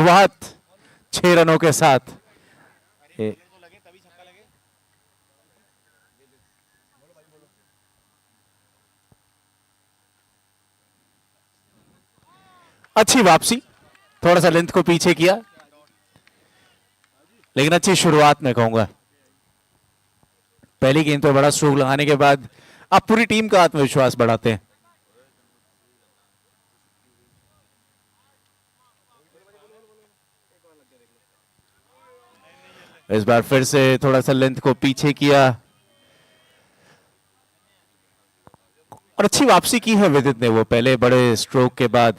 शुरुआत 6 रनों के साथ। अच्छी वापसी, थोड़ा सा लेंथ को पीछे किया, लेकिन अच्छी शुरुआत मैं कहूंगा। पहली गेंद पर बड़ा स्ट्रोक लगाने के बाद अब पूरी टीम का आत्मविश्वास बढ़ाते हैं। इस बार फिर से थोड़ा सा लेंथ को पीछे किया और अच्छी वापसी की है विदित ने वो पहले बड़े स्ट्रोक के बाद।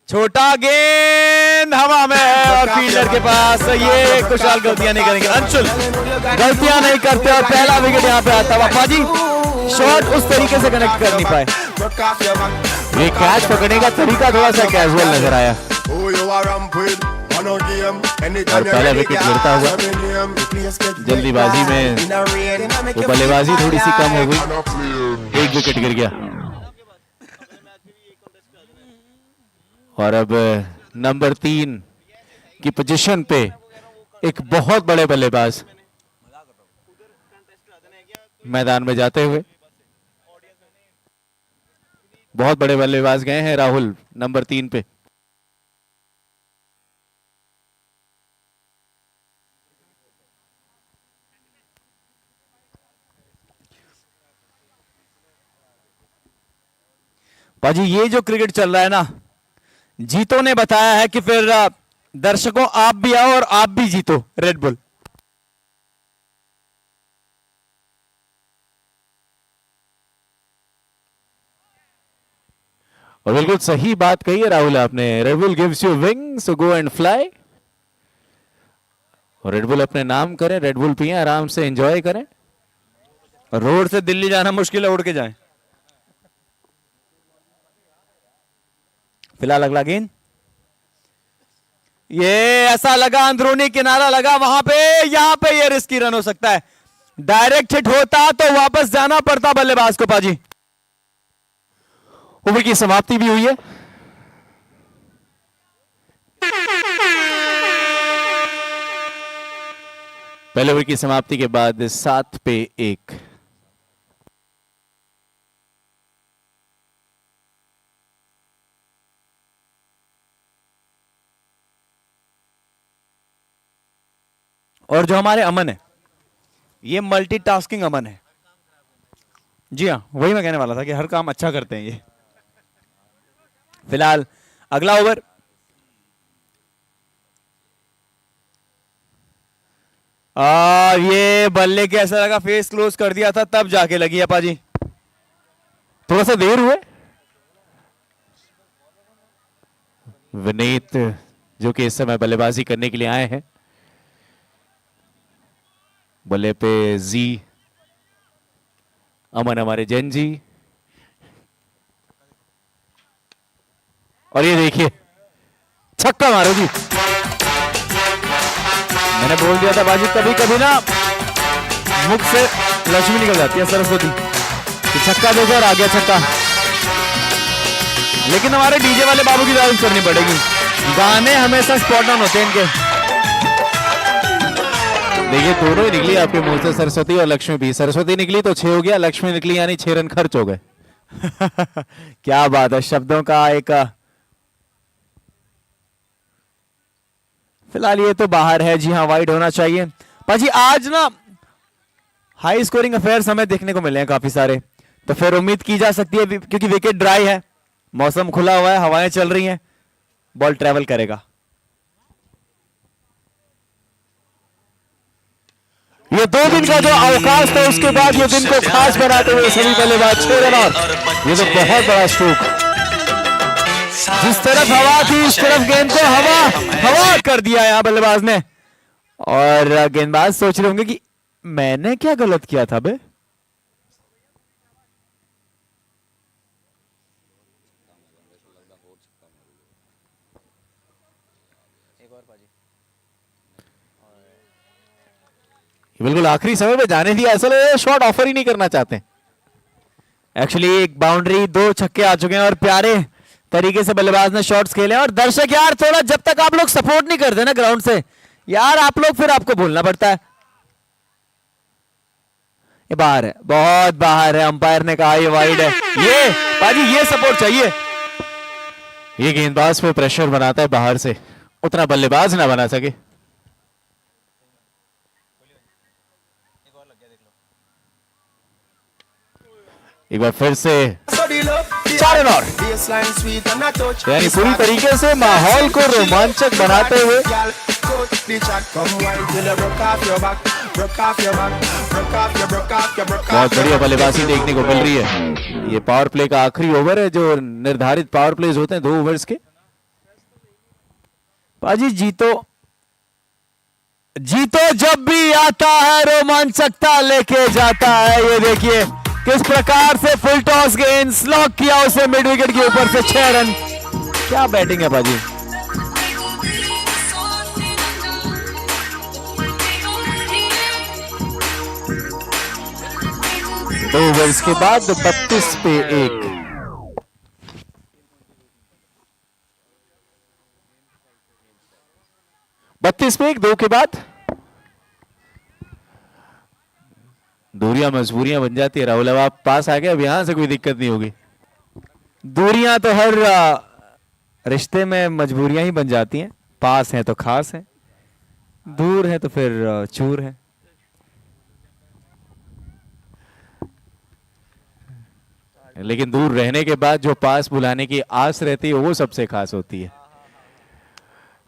छोटा गेंद हवा में और फील्डर के पास। ये कुशाल गलतियां नहीं करेंगे, अंशुल गलतियां नहीं करते और पहला विकेट यहां पे आता है। पापा जी शॉट उस तरीके से कनेक्ट कर नहीं पाए। ये कैच पकड़ने का तरीका थोड़ा सा कैजुअल नजर आया और पहला विकेट गिरता हुआ जल्दीबाजी में वो बल्लेबाजी थोड़ी सी कम हो गई, एक विकेट गिर गया। और अब नंबर 3 की पोजीशन पे एक बहुत बड़े बल्लेबाज मैदान में जाते हुए। बहुत बड़े बल्लेबाज गए हैं राहुल नंबर 3 पे। पाजी ये जो क्रिकेट चल रहा है ना, जीतो ने बताया है कि फिर दर्शकों आप भी आओ और आप भी जीतो रेडबुल। और बिल्कुल सही बात कही है राहुल आपने, Red Bull gives you wings so go and fly. और रेडबुल अपने नाम करें, रेडबुल पिए, आराम से एंजॉय करें। रोड से दिल्ली जाना मुश्किल है, उड़ के जाएं। फिलहाल अगला गेंद, ये ऐसा लगा अंदरूनी किनारा लगा वहां पे, यहां पे ये रिस्की रन हो सकता है। डायरेक्ट हिट होता तो वापस जाना पड़ता बल्लेबाज को। पाजी ओवर की समाप्ति भी हुई है। पहले ओवर की समाप्ति के बाद 7 पे 1। और जो हमारे अमन है, ये मल्टीटास्किंग अमन है। जी हाँ, वही मैं कहने वाला था कि हर काम अच्छा करते हैं ये। फिलहाल अगला ओवर, ये बल्ले के ऐसा लगा फेस क्लोज कर दिया था तब जाके लगी है पाजी। थोड़ा सा देर हुए। विनीत जो कि इस समय बल्लेबाजी करने के लिए आए हैं, बल्ले पे जी, अमन हमारे जैन जी। और ये देखिए छक्का मारो जी। मैंने बोल दिया था बाजी, कभी कभी ना मुख से लक्ष्मी निकल जाती है, सरस्वती कि छक्का देखो और आ गया छक्का। लेकिन हमारे डीजे वाले बाबू की तारीफ करनी पड़ेगी, गाने हमेशा स्पॉट ऑन होते हैं इनके। देखिए दोनों ही निकली आपके मुंह से, सरस्वती और लक्ष्मी भी। सरस्वती निकली तो 6 हो गया, लक्ष्मी निकली यानी 6 रन खर्च हो गए। क्या बात है, शब्दों का एक। फिलहाल ये तो बाहर है, जी हाँ वाइड होना चाहिए। पाजी आज ना हाई स्कोरिंग अफेयर्स हमें देखने को मिले हैं काफी सारे, तो फिर उम्मीद की जा सकती है क्योंकि विकेट ड्राई है, मौसम खुला हुआ है, हवाएं चल रही हैं, बॉल ट्रेवल करेगा। ये 2 दिन का जो अवकाश था उसके बाद ये दिन को खास बनाते हुए सभी बल्लेबाज 6 रन। और ये तो बहुत बड़ा स्ट्रोक, जिस तरफ हवा थी उस तरफ गेंद को हवा कर दिया यहां बल्लेबाज ने। और गेंदबाज सोच रहे होंगे कि मैंने क्या गलत किया था बे। बिल्कुल आखिरी समय पे जाने दिया, असल शॉट ऑफर ही नहीं करना चाहते। एक्चुअली एक बाउंड्री, 2 छक्के आ चुके हैं और प्यारे तरीके से बल्लेबाज ने शॉट्स खेले और दर्शक यार थोड़ा जब तक आप लोग सपोर्ट नहीं करते ना ग्राउंड से यार आप लोग फिर आपको भूलना पड़ता है। ये बाहर है, बहुत बाहर है, अंपायर ने कहा ये वाइड है। ये पाजी ये सपोर्ट चाहिए। ये गेंदबाज पे प्रेशर बनाता है बाहर से, उतना बल्लेबाज ना बना सके। एक बार फिर से 4 रन और, यानी पूरी तरीके से माहौल को रोमांचक बनाते हुए बहुत बढ़िया बल्लेबाजी देखने को मिल रही है। ये पावर प्ले का आखिरी ओवर है, जो निर्धारित पावर प्लेज होते हैं 2 ओवर्स के। पाजी जीतो जब भी आता है रोमांचकता लेके जाता है। ये देखिए किस प्रकार से फुल टॉस गेंद स्लॉग किया उसे मिड विकेट के ऊपर से 6 रन। क्या बैटिंग है पाजी। दो ओवर्स के बाद 32 पे 1। दो के बाद दूरियां मजबूरियां बन जाती है। राहुल अब आप पास आ गए, अब यहां से कोई दिक्कत नहीं होगी। दूरियां तो हर रिश्ते में मजबूरियां ही बन जाती हैं। पास है तो खास है, दूर है तो फिर चूर है। लेकिन दूर रहने के बाद जो पास बुलाने की आस रहती है वो सबसे खास होती है।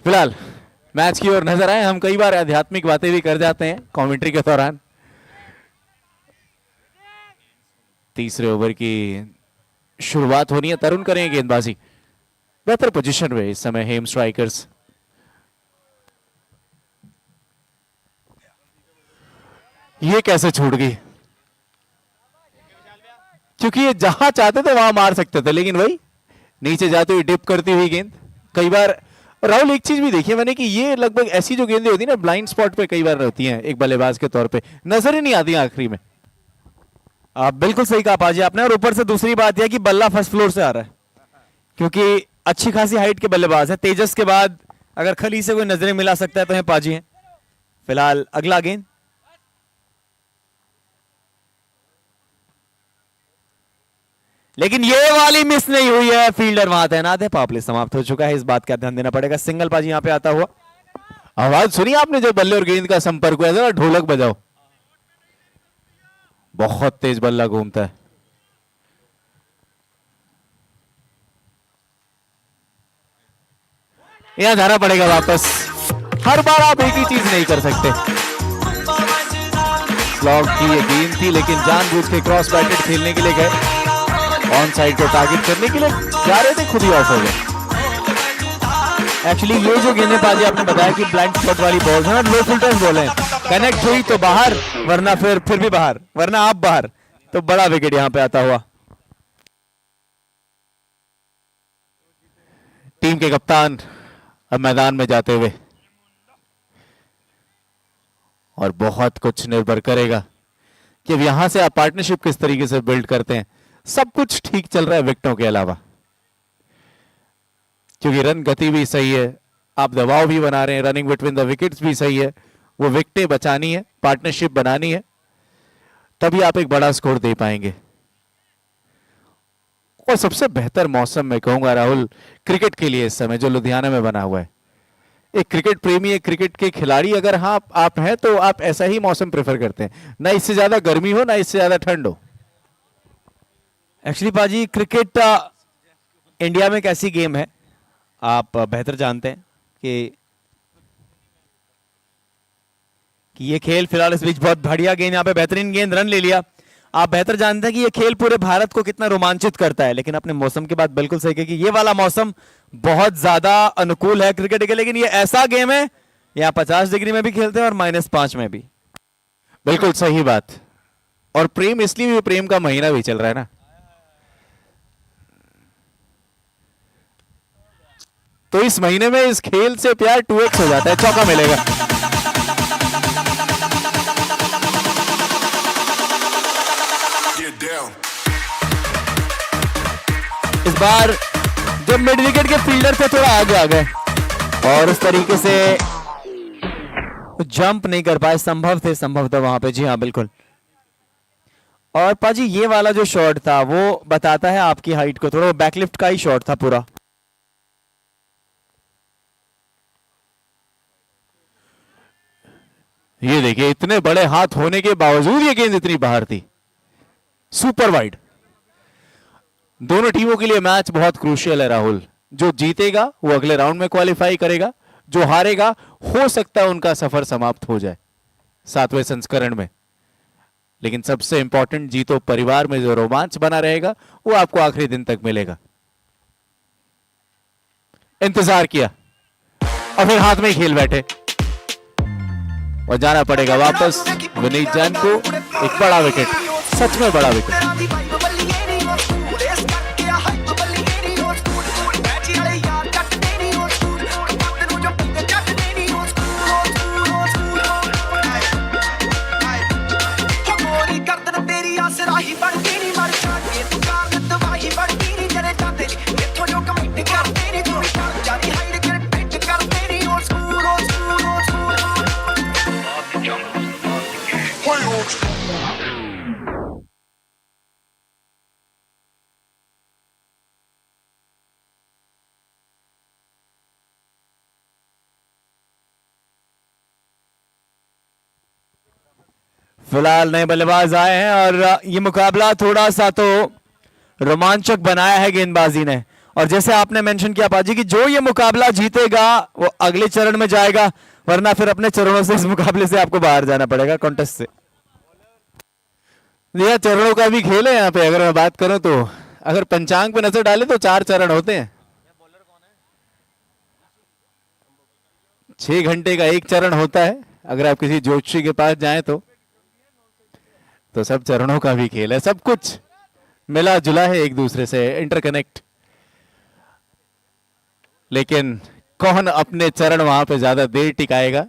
फिलहाल मैच की ओर नजर आए। हम कई बार आध्यात्मिक बातें भी कर जाते हैं कमेंट्री के दौरान। तीसरे ओवर की शुरुआत होनी है। तरुण करेंगे गेंदबाजी, बेहतर पोजीशन में इस समय हेम स्ट्राइकर्स। ये कैसे छूट गई, क्योंकि ये जहां चाहते थे वहां मार सकते थे, लेकिन वही नीचे जाते हुए डिप करती हुई गेंद। कई बार राहुल एक चीज भी देखी मैंने कि ये लगभग ऐसी जो गेंदें होती है ना ब्लाइंड स्पॉट पे कई बार रहती हैं, एक बल्लेबाज के तौर पे नजर ही नहीं आती आखिरी में। आप बिल्कुल सही कहा पाजी आपने। और ऊपर से दूसरी बात यह कि बल्ला फर्स्ट फ्लोर से आ रहा है, क्योंकि अच्छी खासी हाइट के बल्लेबाज है। तेजस के बाद अगर खली से कोई नजरें मिला सकता है तो है पाजी हैं। फिलहाल अगला गेंद, लेकिन ये वाली मिस नहीं हुई है। फील्डर वहां तैनात है, पावर प्ले समाप्त हो चुका है। इस बात का ध्यान देना पड़ेगा। सिंगल पाजी यहां पे आता हुआ। आवाज सुनी आपने जब बल्ले और गेंद का संपर्क हुआ था? ढोलक बजाओ, बहुत तेज बल्ला घूमता है। यहां जाना पड़ेगा वापस। हर बार आप एक ही चीज नहीं कर सकते। स्लॉग की ये गेंद थी, लेकिन जानबूझ के क्रॉस बैटेड खेलने के लिए गए, ऑन साइड को टारगेट करने के लिए जा रहे थे, खुद ही ऑफ हो गए। एक्चुअली ये जो गेंदें पाजी आपने बताया कि ब्लाइंड स्पॉट वाली बॉल है ना, लो फुल बॉल है। कनेक्ट हुई तो बाहर, वरना फिर भी बाहर, वरना आप बाहर, तो बड़ा विकेट यहां पे आता हुआ। टीम के कप्तान अब मैदान में जाते हुए, और बहुत कुछ निर्भर करेगा कि अब यहां से आप पार्टनरशिप किस तरीके से बिल्ड करते हैं। सब कुछ ठीक चल रहा है विकेटों के अलावा, क्योंकि रन गति भी सही है, आप दबाव भी बना रहे हैं, रनिंग बिटवीन द विकेट्स भी सही है। वो विकेटें बचानी है, पार्टनरशिप बनानी है, तभी आप एक बड़ा स्कोर दे पाएंगे। और सबसे बेहतर मौसम मैं कहूंगा राहुल क्रिकेट के लिए इस समय जो लुधियाना में बना हुआ है। एक क्रिकेट प्रेमी, एक क्रिकेट के खिलाड़ी अगर हाँ आप हैं तो आप ऐसा ही मौसम प्रेफर करते हैं, ना इससे ज्यादा गर्मी हो ना इससे ज्यादा ठंड हो। एक्चुअली पाजी क्रिकेट इंडिया में एक ऐसी गेम है, आप बेहतर जानते हैं कि ये खेल फिलहाल इस बीच बहुत बढ़िया गेंद, यहाँ पे बेहतरीन गेंद, रन ले लिया। आप बेहतर जानते हैं कि ये खेल पूरे भारत को कितना रोमांचित करता है। लेकिन अपने मौसम की बात बिल्कुल सही है कि ये वाला मौसम बहुत ज्यादा अनुकूल है क्रिकेट के, लेकिन ये ऐसा गेम है यहाँ 50 डिग्री में भी खेलते हैं और -5 में भी। बिल्कुल सही बात। और प्रेम इसलिए भी, प्रेम का महीना भी चल रहा है ना, तो इस महीने में इस खेल से प्यार 2x हो जाता है। चौका मिलेगा। इस बार जो मिड विकेट के फील्डर थे थोड़ा आगे आ गए और उस तरीके से जंप नहीं कर पाए। संभव था वहां पे। जी हाँ बिल्कुल। और पाजी ये वाला जो शॉट था वो बताता है आपकी हाइट को, थोड़ा बैकलिफ्ट का ही शॉट था पूरा। ये देखिए, इतने बड़े हाथ होने के बावजूद ये गेंद इतनी बाहर थी। Super wide. दोनों टीमों के लिए मैच बहुत क्रूशियल है राहुल। जो जीतेगा वो अगले राउंड में क्वालिफाई करेगा, जो हारेगा हो सकता है उनका सफर समाप्त हो जाए 7वें संस्करण में। लेकिन सबसे इंपॉर्टेंट, जीतो परिवार में जो रोमांच बना रहेगा वो आपको आखिरी दिन तक मिलेगा। इंतजार किया और फिर हाथ में ही खेल बैठे और जाना पड़ेगा वापस विनीत जैन को। एक बड़ा विकेट, सच में बड़ा विकेट। फिलहाल नए बल्लेबाज आए हैं और ये मुकाबला थोड़ा सा तो रोमांचक बनाया है गेंदबाजी ने। और जैसे आपने मेंशन किया पाजी कि जो ये मुकाबला जीतेगा वो अगले चरण में जाएगा, वरना फिर अपने चरणों से इस मुकाबले से आपको बाहर जाना पड़ेगा कॉन्टेस्ट से। यह चरणों का भी खेल है यहाँ पे। अगर मैं बात करूं तो अगर पंचांग पे नजर डाले तो 4 चरण होते हैं। 6 घंटे का एक चरण होता है। अगर आप किसी ज्योतिषी के पास जाएं तो सब चरणों का भी खेल है। सब कुछ मिला जुला है एक दूसरे से, इंटरकनेक्ट। लेकिन कौन अपने चरण वहां पे ज्यादा देर टिकाएगा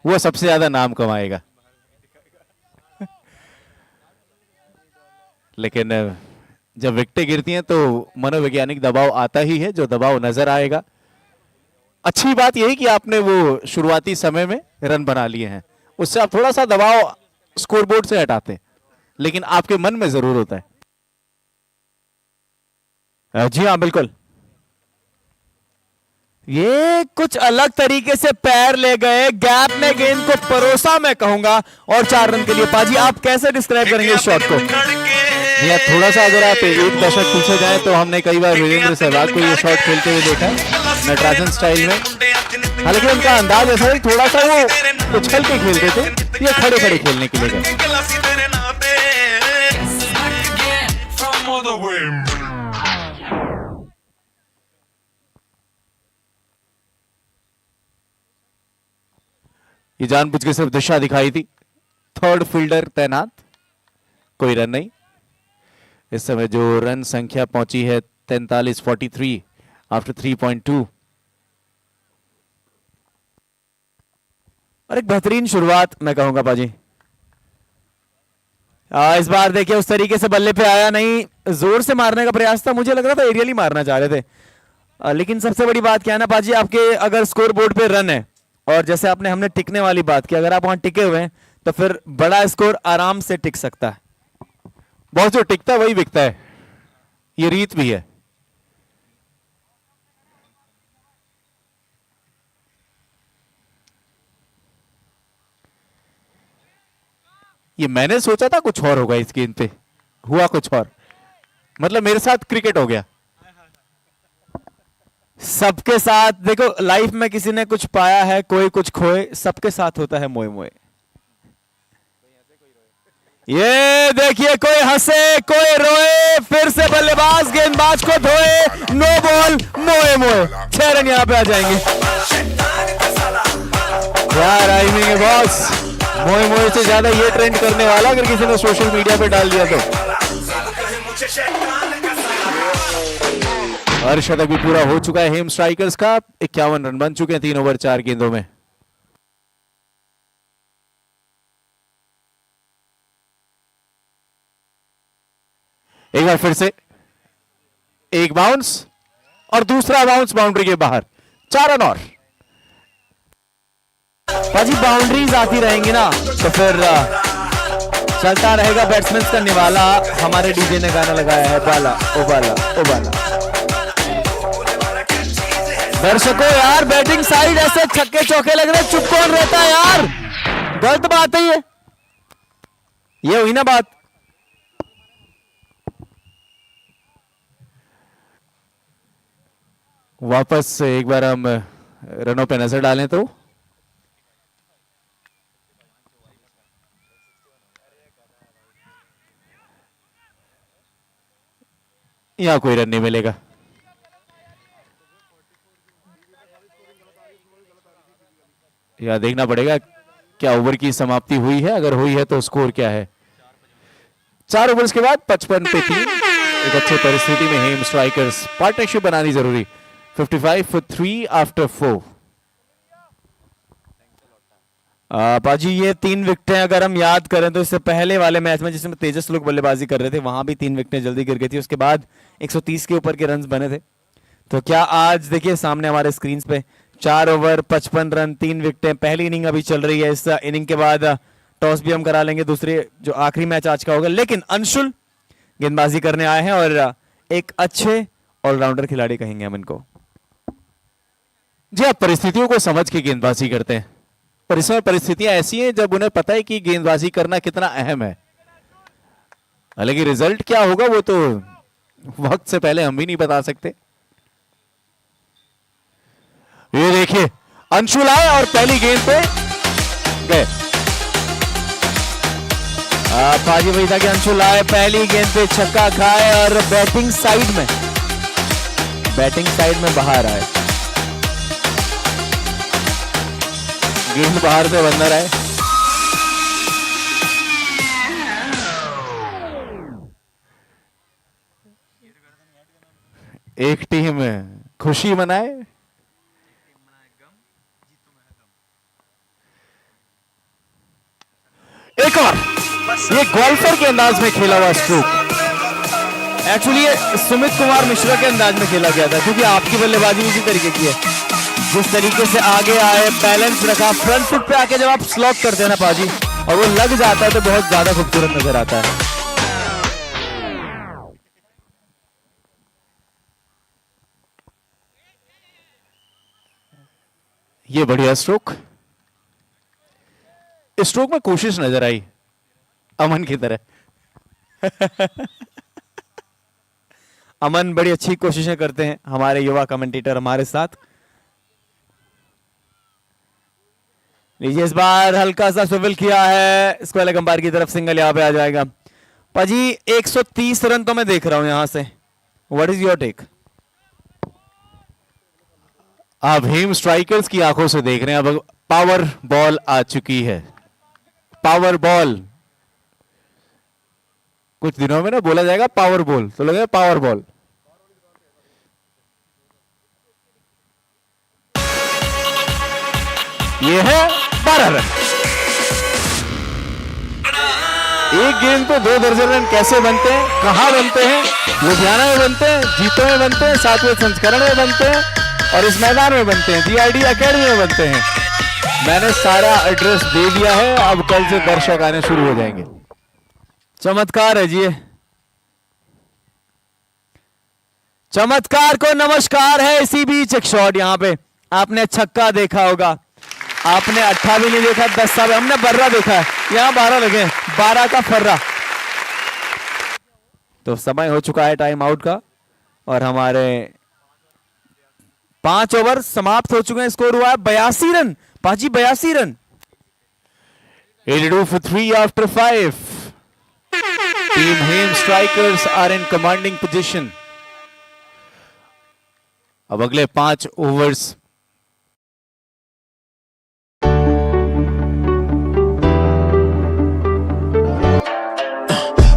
वो सबसे ज्यादा नाम कमाएगा। लेकिन जब विकेटें गिरती हैं तो मनोवैज्ञानिक दबाव आता ही है, जो दबाव नजर आएगा। अच्छी बात यह है कि आपने वो शुरुआती समय में रन बना लिए हैं, उससे आप थोड़ा सा दबाव स्कोरबोर्ड से हटाते हैं, लेकिन आपके मन में जरूर होता है। जी हाँ बिल्कुल। ये कुछ अलग तरीके से पैर ले गए, गैप में गेंद को परोसा मैं कहूंगा, और 4 रन के लिए। पाजी आप कैसे डिस्क्राइब करेंगे इस शॉट को? या थोड़ा सा अगर आप एक दशक पीछे जाएं तो हमने कई बार वीरेंद्र सहवाग को ये शॉट खेलते हुए देखा है नटराजन स्टाइल में। हालांकि उनका अंदाज ऐसा है, थोड़ा सा वो उछल के खेलते थे, ये खड़े खड़े खेलने के लिए गए। ये जानबूझ के सिर्फ दिशा दिखाई थी। 3rd फील्डर तैनात, कोई रन नहीं। इस समय जो रन संख्या पहुंची है 43-43 आफ्टर 3.2। और एक बेहतरीन शुरुआत मैं कहूंगा पाजी। इस बार देखिए उस तरीके से बल्ले पे आया नहीं, जोर से मारने का प्रयास था, मुझे लग रहा था एरियली मारना चाह रहे थे। लेकिन सबसे बड़ी बात क्या है ना पाजी, आपके अगर स्कोर बोर्ड पे रन है और जैसे आपने हमने टिकने वाली बात की, अगर आप वहां टिके हुए हैं तो फिर बड़ा स्कोर आराम से टिक सकता है। बहुत जो टिकता है वही बिकता है, ये रीत भी है। ये मैंने सोचा था कुछ और होगा इस गेंद पे, हुआ कुछ और। मतलब मेरे साथ क्रिकेट हो गया। सबके साथ देखो, लाइफ में किसी ने कुछ पाया है, कोई कुछ खोए, सबके साथ होता है मोए मोए। ये देखिए, कोई हंसे कोई रोए, फिर से बल्लेबाज गेंदबाज को धोए, नो बॉल, मोए मोए। 6 रन यहां पे आ जाएंगे। यार राइमिंग है बॉस। मोए मोए से ज्यादा ये ट्रेंड करने वाला अगर किसी ने सोशल मीडिया पे डाल दिया तो। अर्धशतक भी पूरा हो चुका है हेम स्ट्राइकर्स का। 51 रन बन चुके हैं 3 ओवर 4 गेंदों में। एक बार फिर से एक बाउंस और दूसरा बाउंस बाउंड्री के बाहर, 4 रन और। पाजी बाउंड्रीज आती रहेंगी ना तो फिर चलता रहेगा बैट्समैन का निवाला। हमारे डीजे ने गाना लगाया है बाला ओ बाला ओ बाला। दर्शकों यार बैटिंग साइड ऐसे छक्के चौके लग रहे, चुप कौन रहता है यार, गलत बात है ये हुई ना बात। वापस एक बार हम रनों पे नजर डालें तो यहां कोई रन नहीं मिलेगा। यह देखना पड़ेगा क्या ओवर की समाप्ति हुई है, अगर हुई है तो स्कोर क्या है। 4 ओवर्स के बाद 55 पे 3, एक अच्छी परिस्थिति में हेम स्ट्राइकर्स पार्टनरशिप बनानी जरूरी। 55 for 3 after 4। पाजी ये 3 विकेटें अगर हम याद करें तो इससे पहले वाले मैच में जिसमें तेजस लोग बल्लेबाजी कर रहे थे वहां भी 3 विकेटें जल्दी गिर गई थी, उसके बाद 130 के ऊपर के रन्स बने थे। तो क्या आज देखिए सामने हमारे स्क्रीन पे 4 ओवर 55 रन 3 विकेटें, पहली इनिंग अभी चल रही है। इस इनिंग के बाद टॉस भी हम करा लेंगे, दूसरे जो आखिरी मैच आज का होगा। लेकिन अंशुल गेंदबाजी करने आए हैं और एक अच्छे ऑलराउंडर खिलाड़ी कहेंगे हम इनको। जी आप परिस्थितियों को समझ के गेंदबाजी करते हैं, पर इसमें परिस्थितियां ऐसी हैं जब उन्हें पता है कि गेंदबाजी करना कितना अहम है। हालांकि रिजल्ट क्या होगा वो तो वक्त से पहले हम भी नहीं बता सकते। ये देखिए अंशुल आए और पहली गेंद पे गए। पाजी वही था कि अंशुल आए, पहली गेंद पे छक्का खाए और बैटिंग साइड में बाहर आए। गेंद बाहर से बंदर आए। एक टीम खुशी मनाए, एक और ये गोल्फर के अंदाज में खेला हुआ स्ट्रोक। एक्चुअली ये सुमित कुमार मिश्रा के अंदाज में खेला गया था, क्योंकि आपकी बल्लेबाजी इसी तरीके की है। जिस तरीके से आगे आए, बैलेंस रखा, फ्रंट फुट पे आके जब आप स्लॉक करते हैं ना पाजी और वो लग जाता है तो बहुत ज्यादा खूबसूरत नजर आता है। ये बढ़िया स्ट्रोक, इस स्ट्रोक में कोशिश नजर आई अमन की तरह। अमन बड़ी अच्छी कोशिशें करते हैं, हमारे युवा कमेंटेटर हमारे साथ। लीजिए इस बार हल्का सा स्विvel किया है, स्क्वायर लेग अंपायर की तरफ सिंगल यहां पे आ जाएगा। पाजी 130 रन तो मैं देख रहा हूं यहां से, व्हाट इज योर टेक? आप हेम स्ट्राइकर्स की आंखों से देख रहे हैं, अब पावर बॉल आ चुकी है। पावर बॉल कुछ दिनों में ना बोला जाएगा पावर बॉल, तो लगेगा पावर बॉल। ये है 12 रन। एक गेंद पे 2 दर्जन रन कैसे बनते हैं, कहां बनते हैं? लुधियाना में बनते हैं, जीतो में बनते हैं, 7वें संस्करण में बनते हैं और इस मैदान में बनते हैं, जीआईडी एकेडमी में बनते हैं। मैंने सारा एड्रेस दे दिया है, अब कल से दर्शक आने शुरू हो जाएंगे। चमत्कार है जी, चमत्कार को नमस्कार है। इसी बीच एक शॉट यहां पे आपने छक्का देखा होगा, आपने 18 भी नहीं देखा, 10 साल हमने बर्रा देखा है, यहां 12 लगे, 12 का फर्रा। तो समय हो चुका है टाइम आउट का और हमारे 5 ओवर समाप्त हो चुके हैं। स्कोर हुआ है 82 रन। पाजी 82 run. 82 for 3 after 5. Team Heim Strikers are in commanding position. अब अगले 5 overs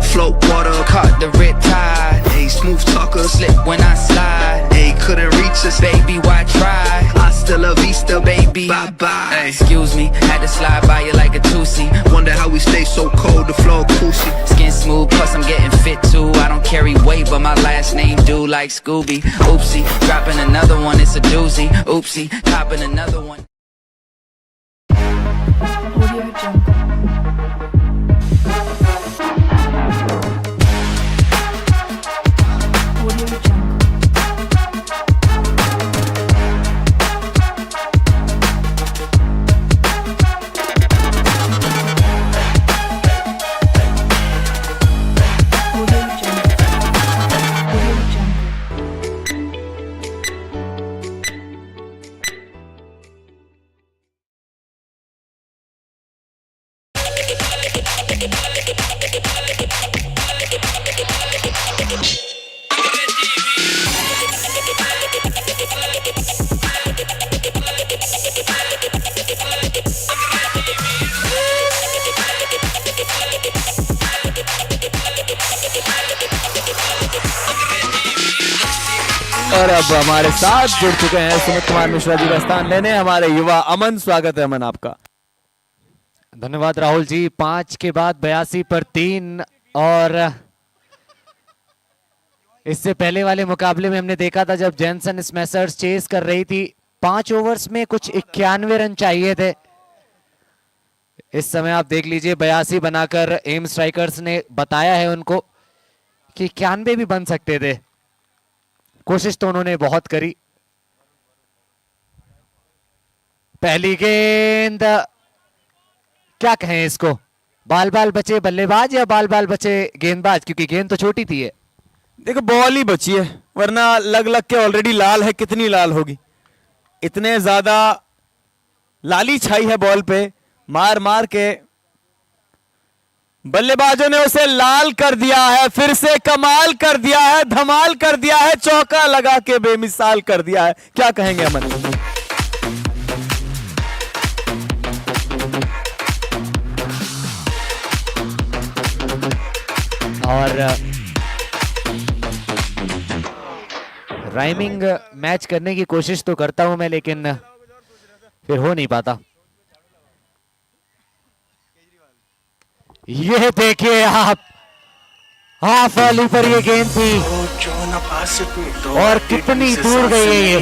float water, caught the red tide. Ay, smooth talkers. Slip when I slide. They couldn't reach us, Baby, why try? Hasta la vista, Baby, bye bye. excuse me, had to slide by you like a two-seat. Wonder how we stay so cold, the floor coolsy. Skin smooth, plus I'm getting fit too. I don't carry weight, but my last name do like Scooby. Oopsie, dropping another one, it's a doozy. Oopsie, copping another one. Audio Jungle. Audio Jungle. Audio Jungle. Audio Jungle. और अब हमारे साथ जुड़ चुके हैं सुमित कुमार मिश्रा जी का स्थान लेने हमारे युवा अमन। स्वागत है अमन आपका। धन्यवाद राहुल जी। 5 के बाद 82 पर 3 और इससे पहले वाले मुकाबले में हमने देखा था जब जेनसन स्मैशर्स चेस कर रही थी 5 ओवर्स में कुछ 91 रन चाहिए थे। इस समय आप देख लीजिए 82 बनाकर एम स्ट्राइकर्स ने बताया है उनको कि 91 भी बन सकते थे। कोशिश तो उन्होंने बहुत करी। पहली गेंद क्या कहें इसको, बाल बाल बचे बल्लेबाज या बाल बाल बचे गेंदबाज, क्योंकि गेंद तो छोटी थी है। देखो बॉल ही बची है, वरना लग लग के ऑलरेडी लाल है। कितनी लाल होगी, इतने ज्यादा लाली छाई है बॉल पे। मार मार के बल्लेबाजों ने उसे लाल कर दिया है, फिर से कमाल कर दिया है, धमाल कर दिया है, चौका लगा के बेमिसाल कर दिया है। क्या कहेंगे अमन? और राइमिंग मैच करने की कोशिश तो करता हूं मैं, लेकिन फिर हो नहीं पाता। ये देखिए आप, हाफ वाली पर ये गेंद थी और कितनी दूर गई है ये।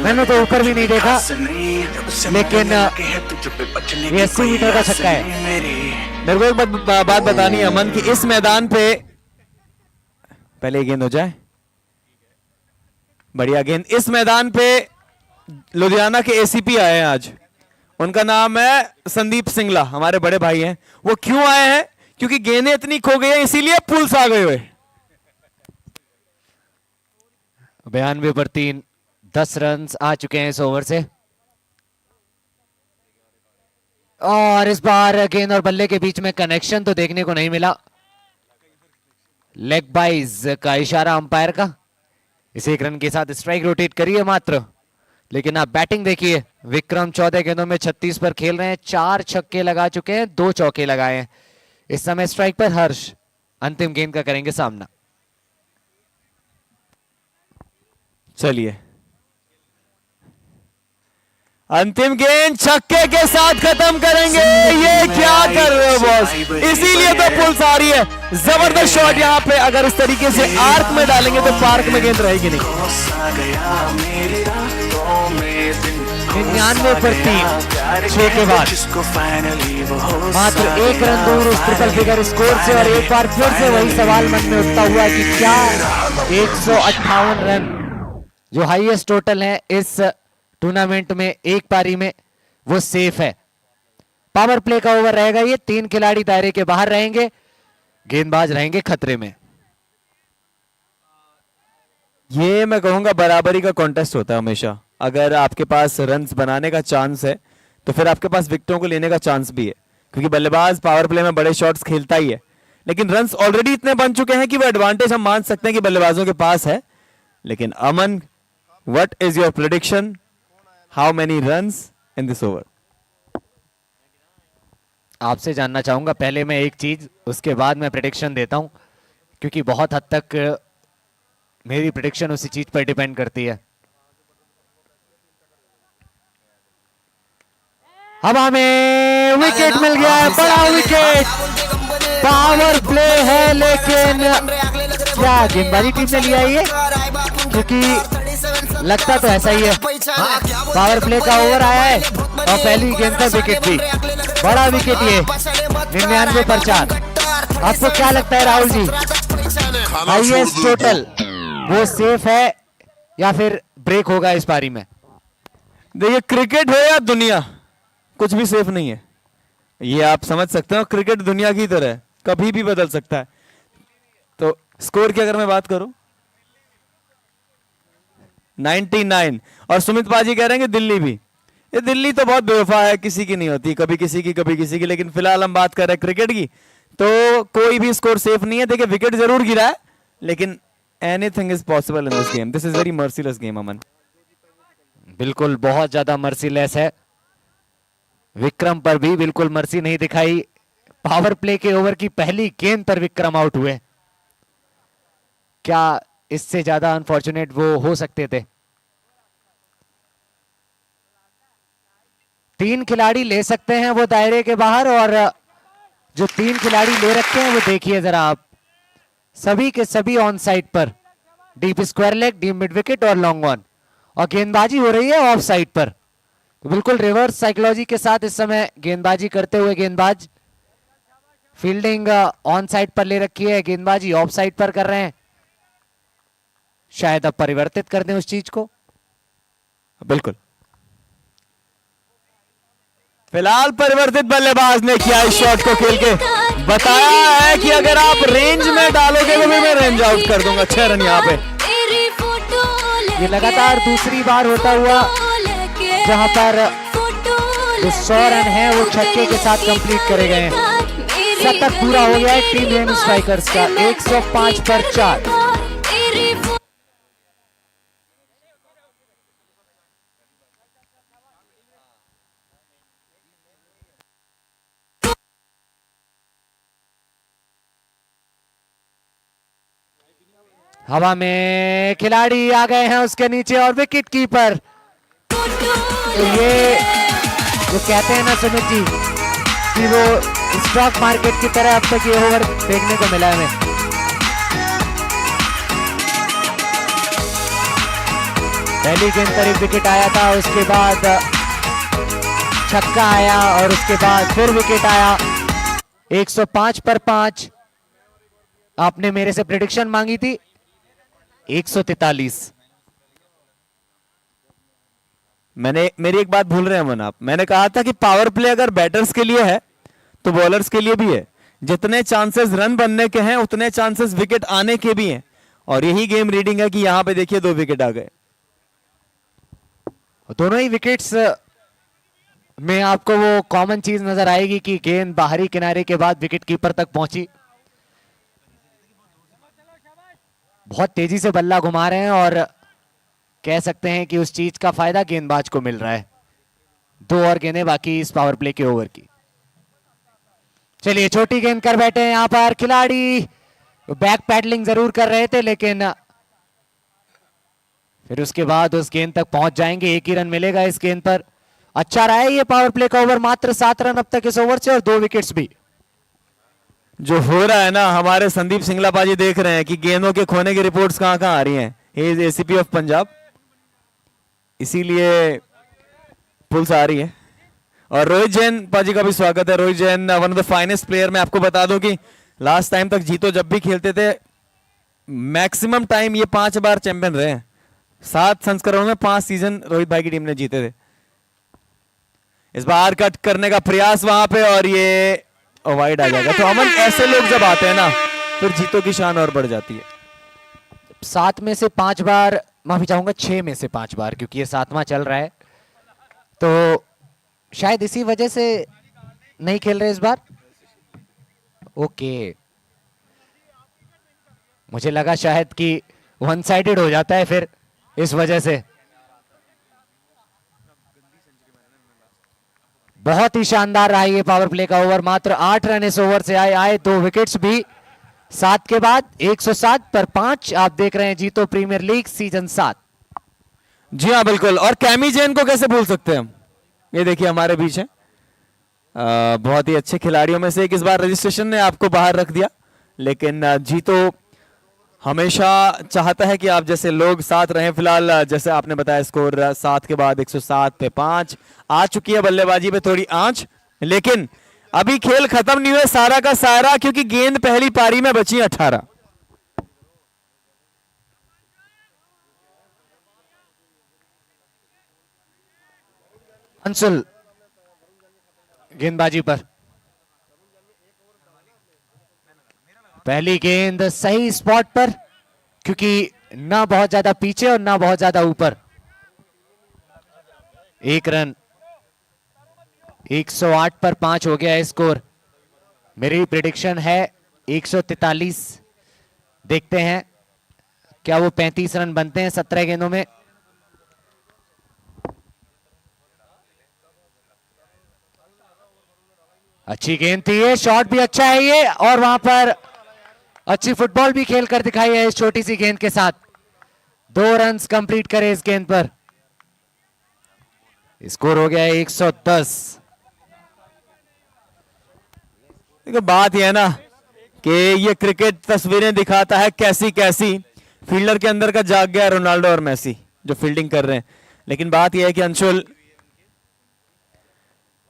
मैंने तो ऊपर भी नहीं देखा, लेकिन ये 80 मीटर का छक्का है। मेरे को एक बात बतानी है अमन कि इस मैदान पे पहले गेंद हो जाए, बढ़िया गेंद। इस मैदान पे लुधियाना के एसीपी आए हैं आज, उनका नाम है संदीप सिंगला, हमारे बड़े भाई हैं। वो क्यों आए हैं? क्योंकि गेंदें इतनी खो गई हैं, इसीलिए पुल्स आ गए हुए। 92 पर 3, 10 रन आ चुके हैं इस ओवर से। और इस बार गेंद और बल्ले के बीच में कनेक्शन तो देखने को नहीं मिला। लेग बाइज का इशारा अंपायर का। इस 1 रन के साथ स्ट्राइक रोटेट करिए मात्र। लेकिन आप बैटिंग देखिए, विक्रम 14 गेंदों में 36 पर खेल रहे हैं, 4 छक्के लगा चुके हैं, 2 चौके लगाए हैं। इस समय स्ट्राइक पर हर्ष अंतिम गेंद का करेंगे सामना। चलिए अंतिम गेंद छक्के के साथ खत्म करेंगे। ये क्या कर रहे हो बॉस? इसीलिए तो पुल्स आ रही है। जबरदस्त शॉट यहाँ पे। अगर इस तरीके से आर्क में डालेंगे तो पार्क में गेंद रहेगी नहीं। 99 पर 3, 6 के बाद मात्र 1 रन दूर उस ट्रिपल फिगर स्कोर से। और एक बार फिर से वही सवाल मन में उठता हुआ कि क्या 158 रन जो हाईएस्ट टोटल है इस टूर्नामेंट में एक पारी में, वो सेफ है? पावर प्ले का ओवर रहेगा ये। 3 खिलाड़ी दायरे के बाहर रहेंगे, गेंदबाज रहेंगे खतरे में। ये मैं कहूंगा बराबरी का कॉन्टेस्ट होता है हमेशा। अगर आपके पास रन्स बनाने का चांस है तो फिर आपके पास विकेटों को लेने का चांस भी है, क्योंकि बल्लेबाज पावर प्ले में बड़े शॉट्स खेलता ही है। लेकिन रन्स ऑलरेडी इतने बन चुके हैं कि वो एडवांटेज हम मान सकते हैं कि बल्लेबाजों के पास है। लेकिन Aman, what is your prediction? How many runs in this over? आपसे जानना चाहूंगा पहले मैं एक चीज, उसके बाद मैं प्रेडिक्शन देता हूं क्योंकि बहुत हद तक मेरी प्रिडिक्शन उसी चीज पर डिपेंड करती है। हवा में विकेट मिल गया है, बड़ा विकेट, पावर प्ले है, लेकिन क्या गेंदबाजी टीम ने लिया ये? क्योंकि लगता तो ऐसा ही है। पावर प्ले का ओवर आया है और पहली गेंद पर विकेट भी, बड़ा विकेट ये, 99 पर 4। आपको क्या लगता है राहुल जी, हाईएस्ट टोटल वो सेफ है या फिर ब्रेक होगा इस पारी में? देखिए, क्रिकेट हो या दुनिया, कुछ भी सेफ नहीं है। ये आप समझ सकते हो, क्रिकेट दुनिया की तरह है, कभी भी बदल सकता है। तो स्कोर की अगर मैं बात करूं 99, और सुमित पाजी कह रहे हैं कि दिल्ली भी। ये दिल्ली तो बहुत बेवफा है, किसी की नहीं होती, कभी किसी की कभी किसी की। लेकिन फिलहाल हम बात कर रहे हैं क्रिकेट की, तो कोई भी स्कोर सेफ नहीं है। देखिए, विकेट जरूर गिरा है, लेकिन anything is possible in this game. This is very merciless game Aman. बिल्कुल, बहुत ज्यादा मर्सीलेस है। विक्रम पर भी बिल्कुल मर्सी नहीं दिखाई। पावर प्ले के ओवर की पहली गेंद पर विक्रम आउट हुए। क्या इससे ज्यादा अनफॉर्चुनेट वो हो सकते थे? 3 खिलाड़ी ले सकते हैं वो दायरे के बाहर, और जो 3 खिलाड़ी ले रखे हैं वो देखिए जरा आप, सभी के सभी ऑन साइड पर, deep square leg, deep mid wicket और लॉन्ग ऑन, और गेंदबाजी हो रही है ऑफ साइड पर। तो बिल्कुल रिवर्स साइकोलॉजी के साथ इस समय गेंदबाजी करते हुए गेंदबाज, फील्डिंग ऑन साइड पर ले रखी है, गेंदबाजी ऑफ साइड पर कर रहे हैं। शायद अब परिवर्तित कर दें उस चीज को। बिल्कुल, फिलहाल परिवर्तित बल्लेबाज ने किया इस शॉट को खेल के, बताया है कि अगर आप रेंज में डालोगे तो भी मैं रेंज आउट कर दूंगा। 6 रन यहाँ पे। ये लगातार दूसरी बार होता हुआ जहां पर जो 100 रन है वो छक्के के साथ कंप्लीट करे गए हैं। शतक पूरा हो गया है टीम एम स्ट्राइकर्स का, 105 पर 4। हवा में खिलाड़ी आ गए हैं उसके नीचे, और विकेट कीपर। तो ये जो कहते हैं ना सुमित जी कि वो स्टॉक मार्केट की तरह अब तक ये ओवर देखने को मिला है हमें। पहली गेंद पर एक विकेट आया था, उसके बाद छक्का आया, और उसके बाद फिर विकेट आया। 105 पर 5। आपने मेरे से प्रेडिक्शन मांगी थी 143। मेरी एक बात भूल रहे हैं अमन आप, मैंने कहा था कि पावर प्ले अगर बैटर्स के लिए है तो बॉलर्स के लिए भी है। जितने चांसेस रन बनने के हैं उतने चांसेस विकेट आने के भी हैं, और यही गेम रीडिंग है कि यहां पे देखिए 2 विकेट आ गए। दोनों ही विकेट्स में आपको वो कॉमन चीज नजर आएगी कि गेंद बाहरी किनारे के बाद विकेट कीपर तक पहुंची। बहुत तेजी से बल्ला घुमा रहे हैं, और कह सकते हैं कि उस चीज का फायदा गेंदबाज को मिल रहा है। 2 और गेंदें बाकी इस पावर प्ले के ओवर की। चलिए, छोटी गेंद कर बैठे हैं यहां पर खिलाड़ी। बैक पैडलिंग जरूर कर रहे थे, लेकिन फिर उसके बाद उस गेंद तक पहुंच जाएंगे। 1 ही रन मिलेगा इस गेंद पर। अच्छा रहा है ये पावर प्ले का ओवर, मात्र 7 रन अब तक इस ओवर से, और 2 विकेट्स भी। जो हो रहा है ना, हमारे संदीप सिंगला पाजी देख रहे हैं कि गेंदों के खोने की रिपोर्ट्स कहां कहां आ रही हैं। He is ACP of Punjab, इसीलिए पुल्स आ रही है। और रोहित जैन पाजी का भी स्वागत है। Rohit Jain one of the finest player. मैं आपको बता दूं कि लास्ट टाइम तक जीतो जब भी खेलते थे, मैक्सिमम टाइम ये 5 बार चैंपियन रहे हैं। 7 संस्करणों में 5 सीजन रोहित भाई की टीम ने जीते थे। इस बार कट करने का प्रयास वहां पे, और ये वाइड आ जाएगा। तो अमन, ऐसे लोग जब आते हैं ना, फिर जीतों की शान और बढ़ जाती है। 7 में से 5 बार, माफी चाहूंगा 6 में से 5 बार, क्योंकि ये 7वां चल रहा है, तो शायद इसी वजह से नहीं खेल रहे इस बार। ओके, मुझे लगा शायद कि 1 साइडेड हो जाता है फिर इस वजह से। बहुत ही शानदार रहा ये पावर प्ले का ओवर। मात्र 8 रन इस ओवर से आए 2 विकेट्स भी। 7 के बाद 107 पर 5 आप देख रहे हैं जीतो प्रीमियर लीग सीजन 7। जी हाँ बिल्कुल। और कैमी जैन को कैसे भूल सकते हैं हम, ये देखिए हमारे बीच है। बहुत ही अच्छे खिलाड़ियों में से एक। इस बार रजिस्ट्रेशन ने आपको बाहर रख दिया, लेकिन जीतो हमेशा चाहता है कि आप जैसे लोग साथ रहें। फिलहाल जैसे आपने बताया स्कोर 7 के बाद 107 पे 5 आ चुकी है। बल्लेबाजी पे थोड़ी आंच, लेकिन अभी खेल खत्म नहीं हुआ सारा का सारा, क्योंकि गेंद पहली पारी में बची 18। अंशुल गेंदबाजी पर, पहली गेंद सही स्पॉट पर, क्योंकि ना बहुत ज्यादा पीछे और ना बहुत ज्यादा ऊपर। 1 रन, 108 पर 5 हो गया है स्कोर। मेरी प्रिडिक्शन है 143। देखते हैं क्या वो 35 रन बनते हैं 17 गेंदों में। अच्छी गेंद थी ये, शॉट भी अच्छा है ये, और वहां पर अच्छी फुटबॉल भी खेल कर दिखाई है इस छोटी सी गेंद के साथ। 2 रन्स कंप्लीट करे इस गेंद पर। स्कोर हो गया है 110। देखो बात यह है ना कि ये क्रिकेट तस्वीरें दिखाता है कैसी कैसी। फील्डर के अंदर का जाग गया रोनाल्डो और मेसी जो फील्डिंग कर रहे हैं। लेकिन बात यह है कि अंशुल,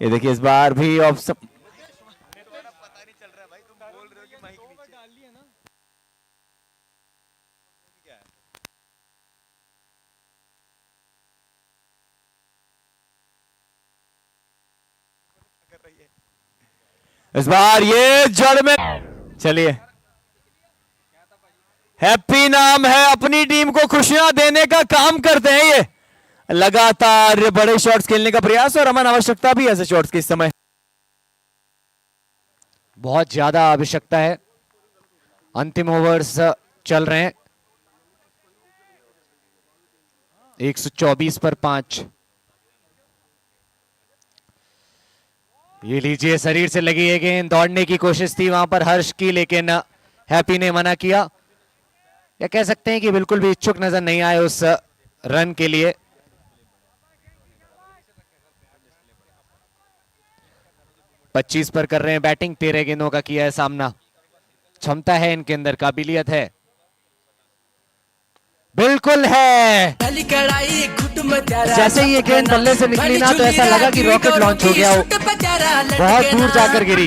ये देखिए इस बार भी ऑफ इस बार ये जड़ में। चलिए, हैप्पी नाम है, अपनी टीम को खुशियां देने का काम करते हैं ये। लगातार बड़े शॉट्स खेलने का प्रयास, और अमन आवश्यकता भी ऐसे शॉट्स की इस समय बहुत ज्यादा आवश्यकता है। अंतिम ओवर्स चल रहे हैं। 124 पर 5। ये लीजिए, शरीर से लगी है गेंद, दौड़ने की कोशिश थी वहां पर हर्ष की, लेकिन हैप्पी ने मना किया। या कह सकते हैं कि बिल्कुल भी इच्छुक नजर नहीं आए उस रन के लिए। पच्चीस पर कर रहे हैं बैटिंग, 13 गेंदों का किया है सामना। क्षमता है इनके अंदर, काबिलियत है, बिल्कुल है। जैसे ही ये गेंद बल्ले से निकली ना, तो ऐसा लगा कि रॉकेट लॉन्च हो गया हो, बहुत दूर जाकर गिरी।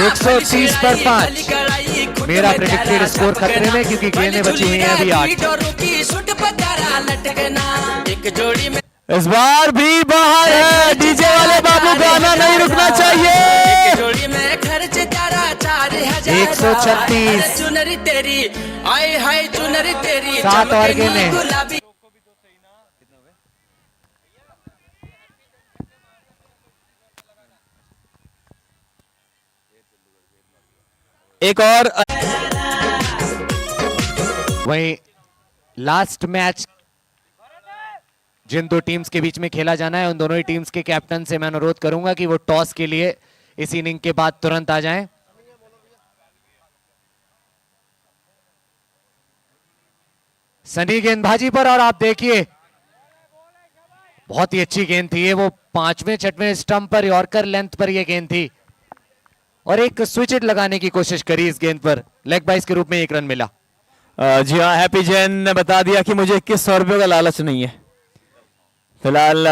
130 पर 5 मेरा प्रेडिक्टेड स्कोर खतरे में, क्योंकि गेंदें बची हुई हैं अभी 8। इस बार भी बाहर है। डीजे वाले बाबू, गाना नहीं रुकना चाहिए। 136 7 और गेंदें। एक और वहीं लास्ट मैच जिन 2 टीम्स के बीच में खेला जाना है, उन दोनों ही टीम्स के कैप्टन से मैं अनुरोध करूंगा कि वो टॉस के लिए इस इनिंग के बाद तुरंत आ जाएं। सनी गेंदबाजी पर, और आप देखिए बहुत ही अच्छी गेंद थी ये, वो 5वें 6वें स्टंप पर यॉर्कर लेंथ पर ये गेंद थी, और एक स्विच हिट लगाने की कोशिश करी इस गेंद पर। लेग बाइस के रूप में 1 रन मिला। जी हाँ, हैप्पी जैन ने बता दिया कि मुझे 2100 रुपये का लालच नहीं है। फिलहाल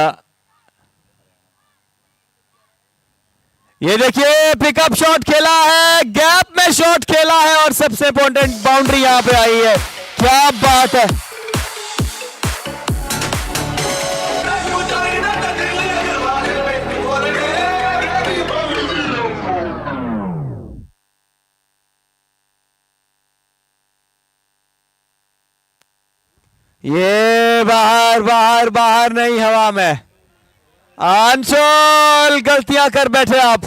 ये देखिए पिकअप शॉट खेला है, गैप में शॉट खेला है, और सबसे इंपॉर्टेंट बाउंड्री यहां पे आई है। क्या बात है। ये बाहर बाहर बाहर नहीं, हवा में। अंशुल, गलतियां कर बैठे आप।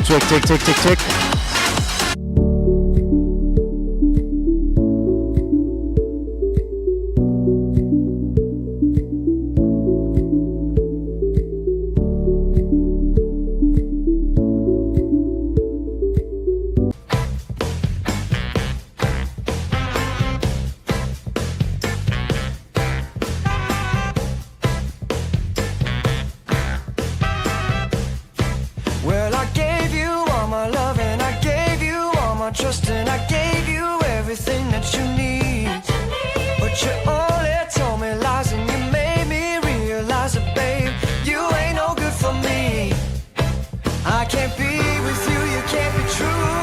Check check check check check. trust and I gave you everything that you need. But you only told me lies and you made me realize that, babe, you ain't no good for me. I can't be with you, you can't be true.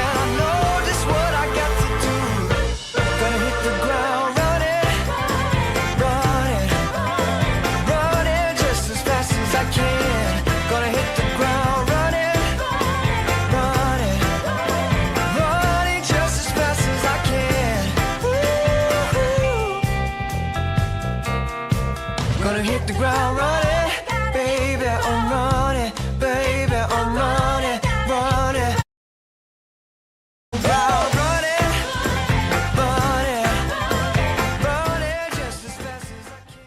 And I know just what I got to do. Gonna hit the ground running, running, running just as fast as I can. Gonna hit the ground running, running, running just as fast as I can. Woo-hoo. Gonna hit the ground running, baby, I'm running, baby, I'm running, running. Ground running, running, running just as fast as I can.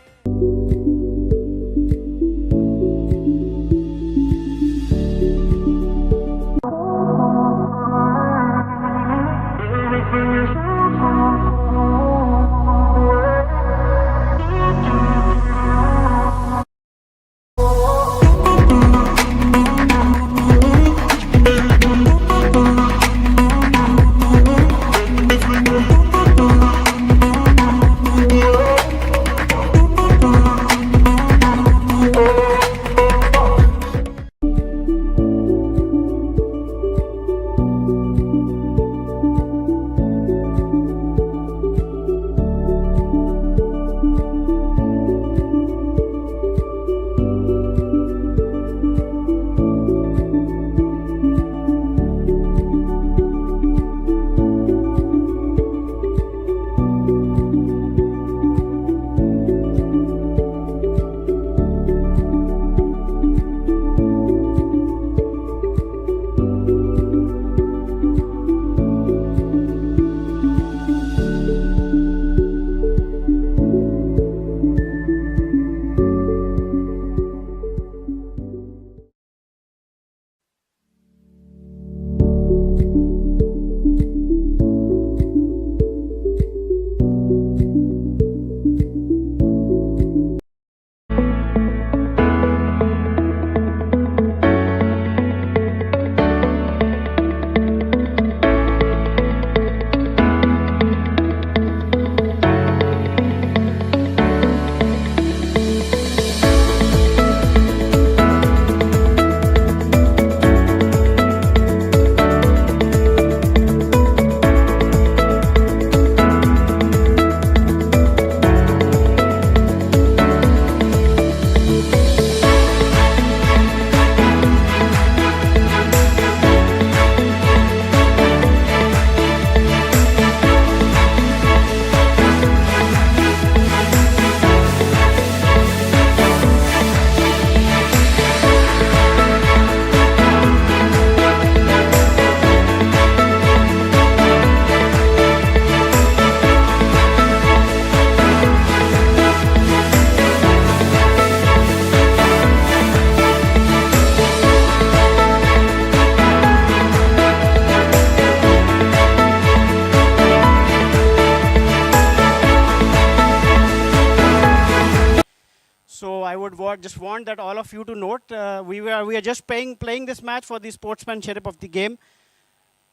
So I would just want that all of you to note, we are just playing this match for the sportsmanship of the game.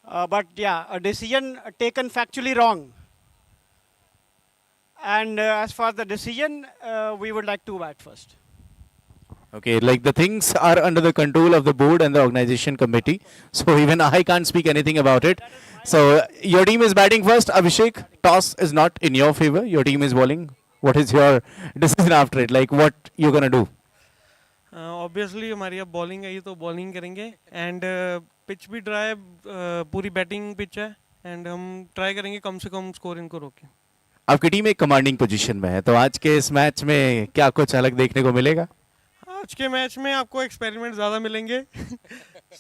But yeah, a decision taken factually wrong. And as for the decision, we would like to bat first. Okay, like the things are under the control of the board and the organization committee. So even I can't speak anything about it. So your team is batting first. Abhishek, toss is not in your favor. Your team is bowling. What is your decision after it? Like what you're going to do? Obviously हमारी अब bowling आई तो bowling करेंगे and pitch भी dry पूरी batting pitch है and हम try करेंगे कम से कम स्कोर इनको रोकें. आपकी टीम एक कमांडिंग पोजीशन में है, तो आज के इस मैच में क्या कुछ अलग देखने को मिलेगा? आज के मैच में आपको एक्सपेरिमेंट ज़्यादा मिलेंगे.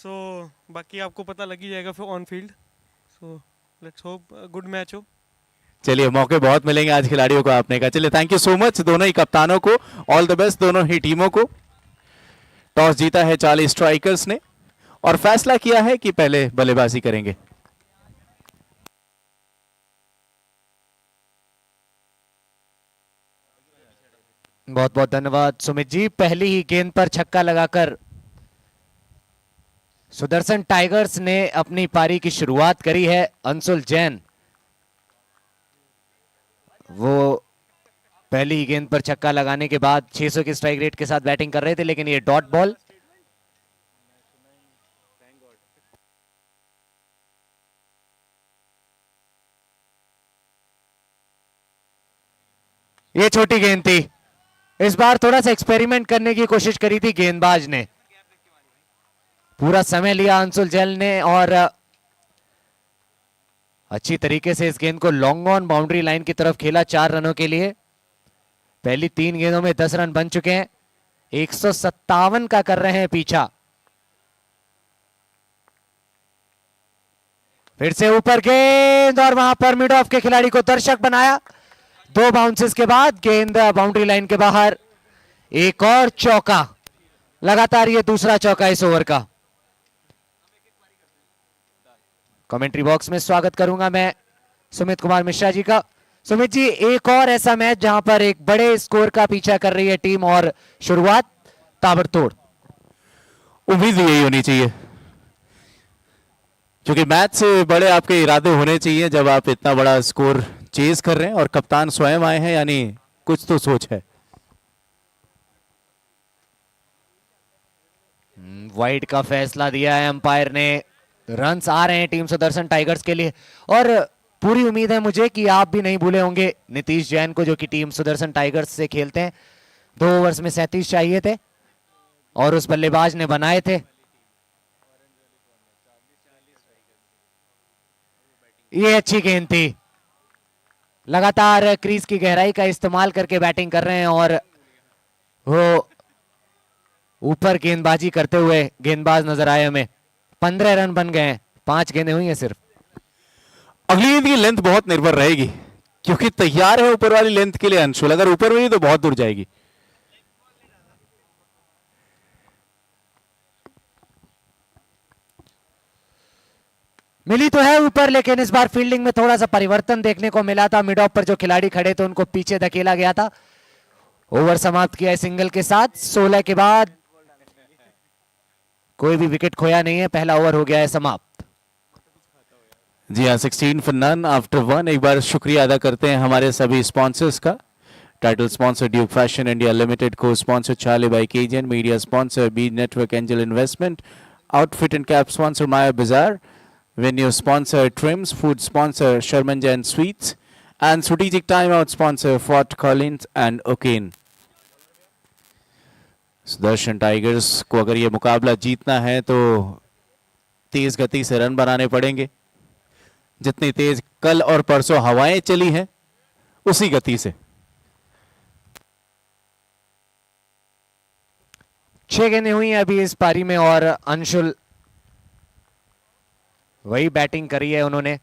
सो बाकी आपको पता लग ही जाएगा फिर on field. So let's hope good match हो. चलिए, मौके बहुत मिलेंगे आज खिलाड़ियों को आपने कहा. चलिए, थैंक यू सो मच दोनों ही कप्तानों को. ऑल द बेस्ट दोनों ही टीमों को. टॉस जीता है 40 स्ट्राइकर्स ने और फैसला किया है कि पहले बल्लेबाजी करेंगे. बहुत बहुत धन्यवाद सुमित जी. पहली ही गेंद पर छक्का लगाकर सुदर्शन टाइगर्स ने अपनी पारी की शुरुआत करी है। अंशुल जैन वो पहली गेंद पर छक्का लगाने के बाद 600 की स्ट्राइक रेट के साथ बैटिंग कर रहे थे, लेकिन ये डॉट बॉल। ये छोटी गेंद थी। इस बार थोड़ा सा एक्सपेरिमेंट करने की कोशिश करी थी गेंदबाज ने। पूरा समय लिया अंशुल जैन ने और अच्छी तरीके से इस गेंद को लॉन्ग ऑन बाउंड्री लाइन की तरफ खेला 4 रनों के लिए। पहली 3 गेंदों में 10 रन बन चुके हैं। 157 का कर रहे हैं पीछा। फिर से ऊपर गेंद और वहां पर मिड ऑफ के खिलाड़ी को दर्शक बनाया। 2 बाउंसेस के बाद गेंद बाउंड्री लाइन के बाहर। एक और चौका, लगातार ये दूसरा चौका इस ओवर का। कमेंट्री बॉक्स में स्वागत करूंगा मैं सुमित कुमार मिश्रा जी का। सुमित जी, एक और ऐसा मैच जहां पर एक बड़े स्कोर का पीछा कर रही है टीम और शुरुआत ताबड़तोड़। उम्मीद यही होनी चाहिए, क्योंकि मैच से बड़े आपके इरादे होने चाहिए जब आप इतना बड़ा स्कोर चेज कर रहे हैं और कप्तान स्वयं आए हैं, यानी कुछ तो सोच है। वाइड का फैसला दिया है अंपायर ने। रन्स आ रहे हैं टीम सुदर्शन टाइगर्स के लिए और पूरी उम्मीद है मुझे कि आप भी नहीं भूले होंगे नीतीश जैन को, जो कि टीम सुदर्शन टाइगर्स से खेलते हैं। 2 ओवर्स में 37 चाहिए थे और उस बल्लेबाज ने बनाए थे। ये अच्छी गेंद थी। लगातार क्रीज की गहराई का इस्तेमाल करके बैटिंग कर रहे हैं और वो ऊपर गेंदबाजी करते हुए गेंदबाज नजर आए हमें। 15 रन बन गए हैं, 5 गेंदें हुई हैं सिर्फ। अगली गेंद की लेंथ बहुत निर्भर रहेगी, क्योंकि तैयार है ऊपर वाली लेंथ के लिए अंशुल। अगर ऊपर हुई तो बहुत दूर जाएगी। मिली तो है ऊपर, लेकिन इस बार फील्डिंग में थोड़ा सा परिवर्तन देखने को मिला था। मिड ऑफ पर जो खिलाड़ी खड़े थे उनको पीछे धकेला गया था। ओवर समाप्त किया है सिंगल के साथ। 16 के बाद कोई भी विकेट खोया नहीं है। पहला ओवर हो गया है समाप्त। जी हाँ, 16 for none after 1। एक बार शुक्रिया अदा करते हैं हमारे सभी स्पॉन्सर्स का। Title sponsor Duke Fashion India Limited, co sponsor Charlie by केजन, media sponsor B network Angel Investment, outfit and cap sponsor Maya Bazaar, venue sponsor Trims, food sponsor Sharman Jain Sweets, and strategic timeout sponsor Fort Collins and O'Kane। Sudarshan tigers को अगर ये मुकाबला जीतना है तो तेज गति से रन बनाने पड़ेंगे। जितनी तेज कल और परसों हवाएं चली हैं उसी गति से। 6 गेंदें हुई हैं अभी इस पारी में और अंशुल वही बैटिंग करी है उन्होंने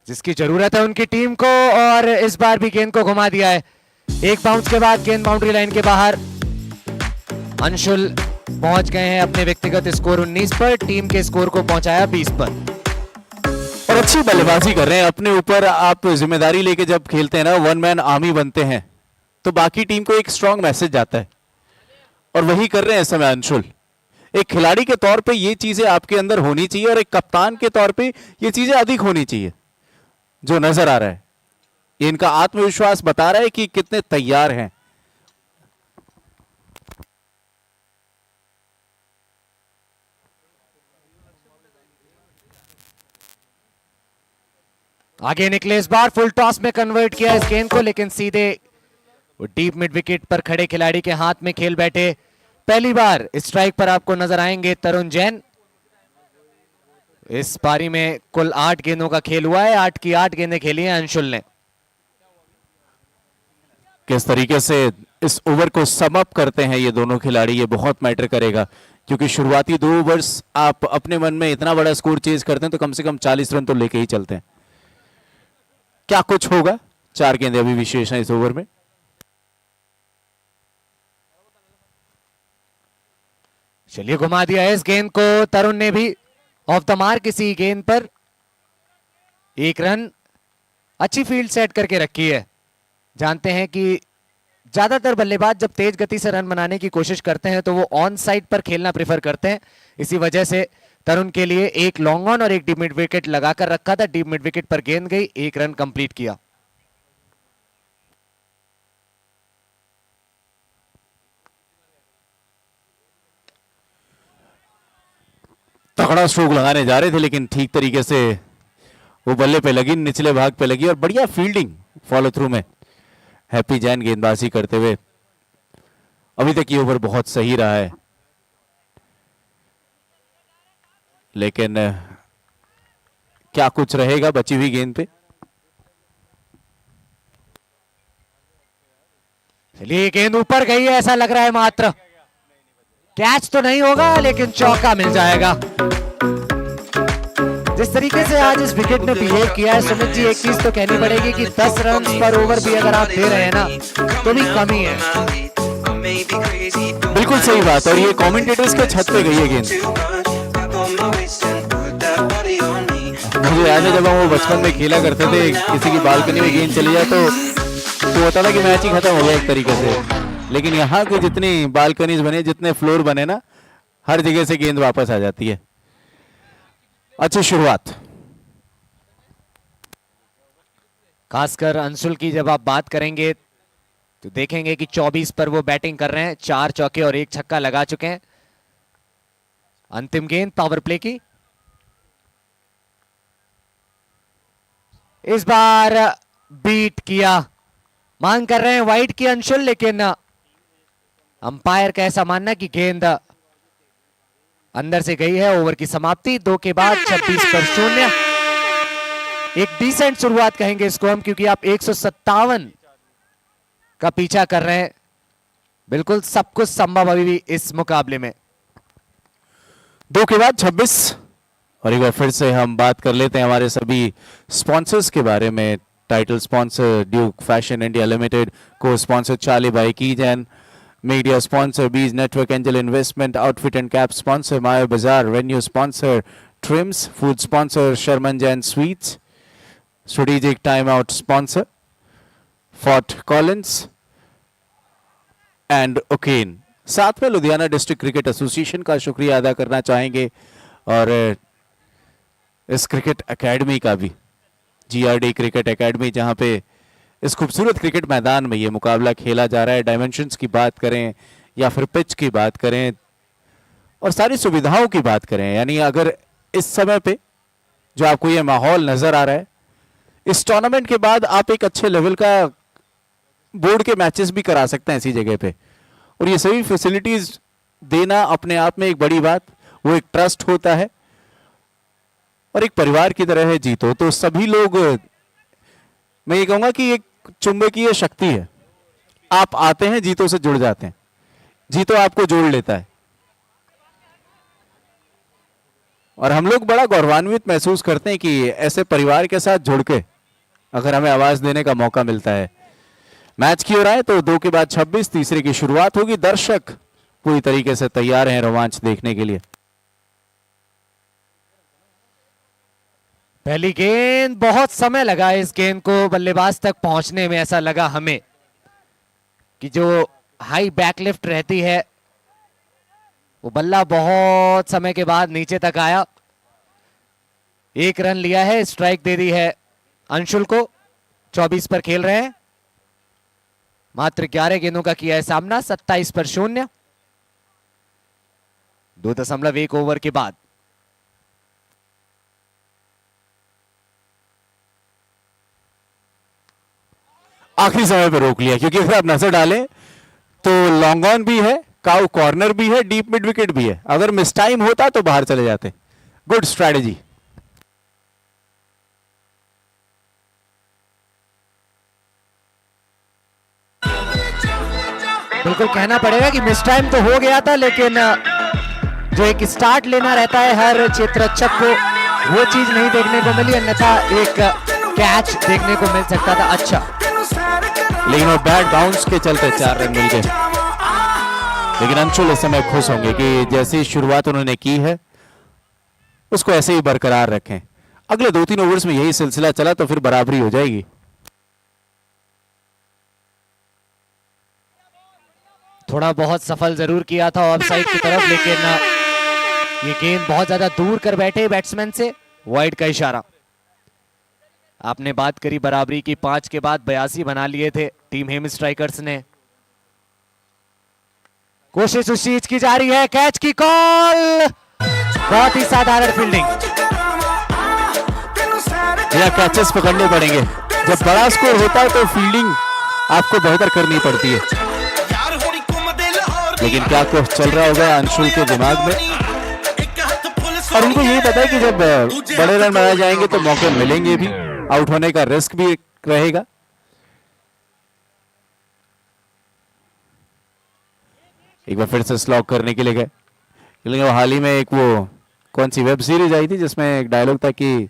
जिसकी जरूरत है उनकी टीम को, और इस बार भी गेंद को घुमा दिया है। एक बाउंस के बाद गेंद बाउंड्री लाइन के बाहर। अंशुल पहुंच गए हैं अपने व्यक्तिगत स्कोर 19 पर, टीम के स्कोर को पहुंचाया 20 पर। और अच्छी बल्लेबाजी कर रहे हैं अपने ऊपर। आप जिम्मेदारी लेके जब खेलते हैं ना, वन मैन आर्मी बनते हैं, तो बाकी टीम को एक स्ट्रांग मैसेज जाता है और वही कर रहे हैं इस समय अंशुल। एक खिलाड़ी के तौर पे ये चीजें आपके अंदर होनी चाहिए और एक कप्तान के तौर पे ये चीजें अधिक होनी चाहिए जो नजर आ रहा है। ये इनका आत्मविश्वास बता रहा है कि कितने तैयार हैं। आगे निकले, इस बार फुल टॉस में कन्वर्ट किया इस गेंद को, लेकिन सीधे वो डीप मिड विकेट पर खड़े खिलाड़ी के हाथ में खेल बैठे। पहली बार स्ट्राइक पर आपको नजर आएंगे तरुण जैन। इस पारी में कुल 8 गेंदों का खेल हुआ है। 8 की 8 गेंदें खेली हैं अंशुल ने। किस तरीके से इस ओवर को सम अप करते हैं ये दोनों खिलाड़ी, ये बहुत मैटर करेगा, क्योंकि शुरुआती 2 ओवर्स आप अपने मन में इतना बड़ा स्कोर चेज करते हैं तो कम से कम 40 रन तो लेके ही चलते हैं। क्या कुछ होगा? 4 गेंदें अभी विशेष हैं इस ओवर में। चलिए, घुमा दिया है इस गेंद को तरुण ने भी। ऑफ द मार्क किसी गेंद पर 1 रन। अच्छी फील्ड सेट करके रखी है। जानते हैं कि ज्यादातर बल्लेबाज जब तेज गति से रन बनाने की कोशिश करते हैं तो वो ऑन साइड पर खेलना प्रेफर करते हैं। इसी वजह से तरुण के लिए एक लॉन्ग ऑन और एक डीप मिड विकेट लगाकर रखा था। डीप मिड विकेट पर गेंद गई, 1 रन कंप्लीट किया। तगड़ा स्ट्रोक लगाने जा रहे थे लेकिन ठीक तरीके से वो बल्ले पे लगी, निचले भाग पे लगी और बढ़िया फील्डिंग फॉलो थ्रू में हैप्पी जैन गेंदबाजी करते हुए। अभी तक ये ओवर बहुत सही रहा है लेकिन क्या कुछ रहेगा बची हुई गेंद पे। चलिए गेंद ऊपर गई है, ऐसा लग रहा है मात्र कैच तो नहीं होगा लेकिन चौका मिल जाएगा। जिस तरीके से आज इस विकेट ने बिहेव किया है सुमित जी, एक चीज तो कहनी पड़ेगी कि 10 रन पर ओवर भी अगर आप दे रहे हैं ना तो भी कमी है। बिल्कुल सही बात। और ये कमेंटेटर्स के छत पे गई है गेंद। मुझे याद है जब हम वो बचपन में खेला करते थे, किसी की बालकनी में गेंद चली जाए तो होता था कि मैच ही खत्म हो गया एक तरीके से। लेकिन यहाँ के जितनी बालकनीज बने, जितने फ्लोर बने ना, हर जगह से गेंद वापस आ जाती है। अच्छी शुरुआत। खासकर अंशुल की जब आप बात करेंगे तो देखेंगे कि 24 पर वो बैटिंग कर रहे हैं, 4 चौके और 1 छक्का लगा चुके हैं। अंतिम गेंद पावर प्ले की, इस बार बीट किया। मांग कर रहे हैं वाइड की अंशुल, लेकिन अंपायर का ऐसा मानना कि गेंद अंदर से गई है। ओवर की समाप्ति 2 के बाद 26 पर 0। एक डिसेंट शुरुआत कहेंगे इसको हम, क्योंकि आप 157 का पीछा कर रहे हैं। बिल्कुल सब कुछ संभव अभी भी इस मुकाबले में। 2 के बाद 26। और एक बार फिर से हम बात कर लेते हैं हमारे सभी स्पॉन्सर्स के बारे में। Title sponsor Duke Fashion India Limited, co sponsor Charlie by कीजैन, media sponsor Bees network, Angel Investment, outfit and cap sponsor Maya Bazaar, venue sponsor Trims, food sponsor Sharman Jain sweets, strategic time out sponsor Fort Collins and Oaken. साथ में Ludhiana district cricket association का शुक्रिया अदा करना चाहेंगे और इस क्रिकेट एकेडमी का भी, जीआरडी क्रिकेट एकेडमी, जहां पे इस खूबसूरत क्रिकेट मैदान में ये मुकाबला खेला जा रहा है। डायमेंशंस की बात करें या फिर पिच की बात करें और सारी सुविधाओं की बात करें, यानी अगर इस समय पे जो आपको ये माहौल नजर आ रहा है, इस टूर्नामेंट के बाद आप एक अच्छे लेवल का बोर्ड के मैचेस भी करा सकते हैं इसी जगह पे। और ये सभी फैसिलिटीज देना अपने आप में एक बड़ी बात, वो एक ट्रस्ट होता है और एक परिवार की तरह है जीतो। तो सभी लोग, मैं ये कहूंगा कि एक चुंबकीय शक्ति है, आप आते हैं जीतो से जुड़ जाते हैं, जीतो आपको जोड़ लेता है। और हम लोग बड़ा गौरवान्वित महसूस करते हैं कि ऐसे परिवार के साथ जुड़ के अगर हमें आवाज देने का मौका मिलता है। मैच की ओर आए तो 2 के बाद 26, तीसरे की शुरुआत होगी। दर्शक पूरी तरीके से तैयार हैं रोमांच देखने के लिए। पहली गेंद, बहुत समय लगा इस गेंद को बल्लेबाज तक पहुंचने में। ऐसा लगा हमें कि जो हाई बैकलिफ्ट रहती है वो बल्ला बहुत समय के बाद नीचे तक आया। 1 रन लिया है, स्ट्राइक दे दी है अंशुल को। 24 पर खेल रहे हैं, मात्र 11 गेंदों का किया है सामना। 27 पर 0, 2.1 ओवर के बाद। आखिरी समय पे रोक लिया, क्योंकि अगर आप नजर डालें तो लॉन्ग ऑन भी है, काउ कॉर्नर भी है, डीप मिड विकेट भी है। अगर मिस टाइम होता तो बाहर चले जाते। Good strategy. बिल्कुल कहना पड़ेगा कि मिस टाइम तो हो गया था, लेकिन जो एक स्टार्ट लेना रहता है हर क्षेत्ररक्षक को, वो चीज नहीं देखने को मिली। अन्यथा एक कैच देखने को मिल सकता था। अच्छा, लेकिन वो बैट बाउंस के चलते 4 रन मिल गए। लेकिन अंशुल इस समय खुश होंगे कि जैसी शुरुआत उन्होंने की है उसको ऐसे ही बरकरार रखें। अगले 2-3 ओवर्स में यही सिलसिला चला तो फिर बराबरी हो जाएगी। थोड़ा बहुत सफल जरूर किया था ऑफ साइड की तरफ, लेकिन ये गेंद बहुत ज्यादा दूर कर बैठे बैट्समैन से। वाइड का इशारा। आपने बात करी बराबरी की, 5 के बाद 82 बना लिए थे टीम हेम स्ट्राइकर्स ने। कोशिश उस चीज की जारी है, कैच की कॉल, बहुत ही साधारण फील्डिंग। या कैचेस पकड़ने पड़ेंगे। जब बड़ा स्कोर होता है तो फील्डिंग आपको बेहतर करनी पड़ती है, लेकिन क्या कुछ चल रहा होगा अंशुल के दिमाग में, और उनको यही पता है कि जब बड़े रन बनाए जाएंगे तो मौके मिलेंगे भी, आउट होने का रिस्क भी रहेगा। एक बार फिर से स्लॉग करने के लिए गए, लेकिन हाल ही में एक वो कौन सी वेब सीरीज आई थी जिसमें एक डायलॉग था कि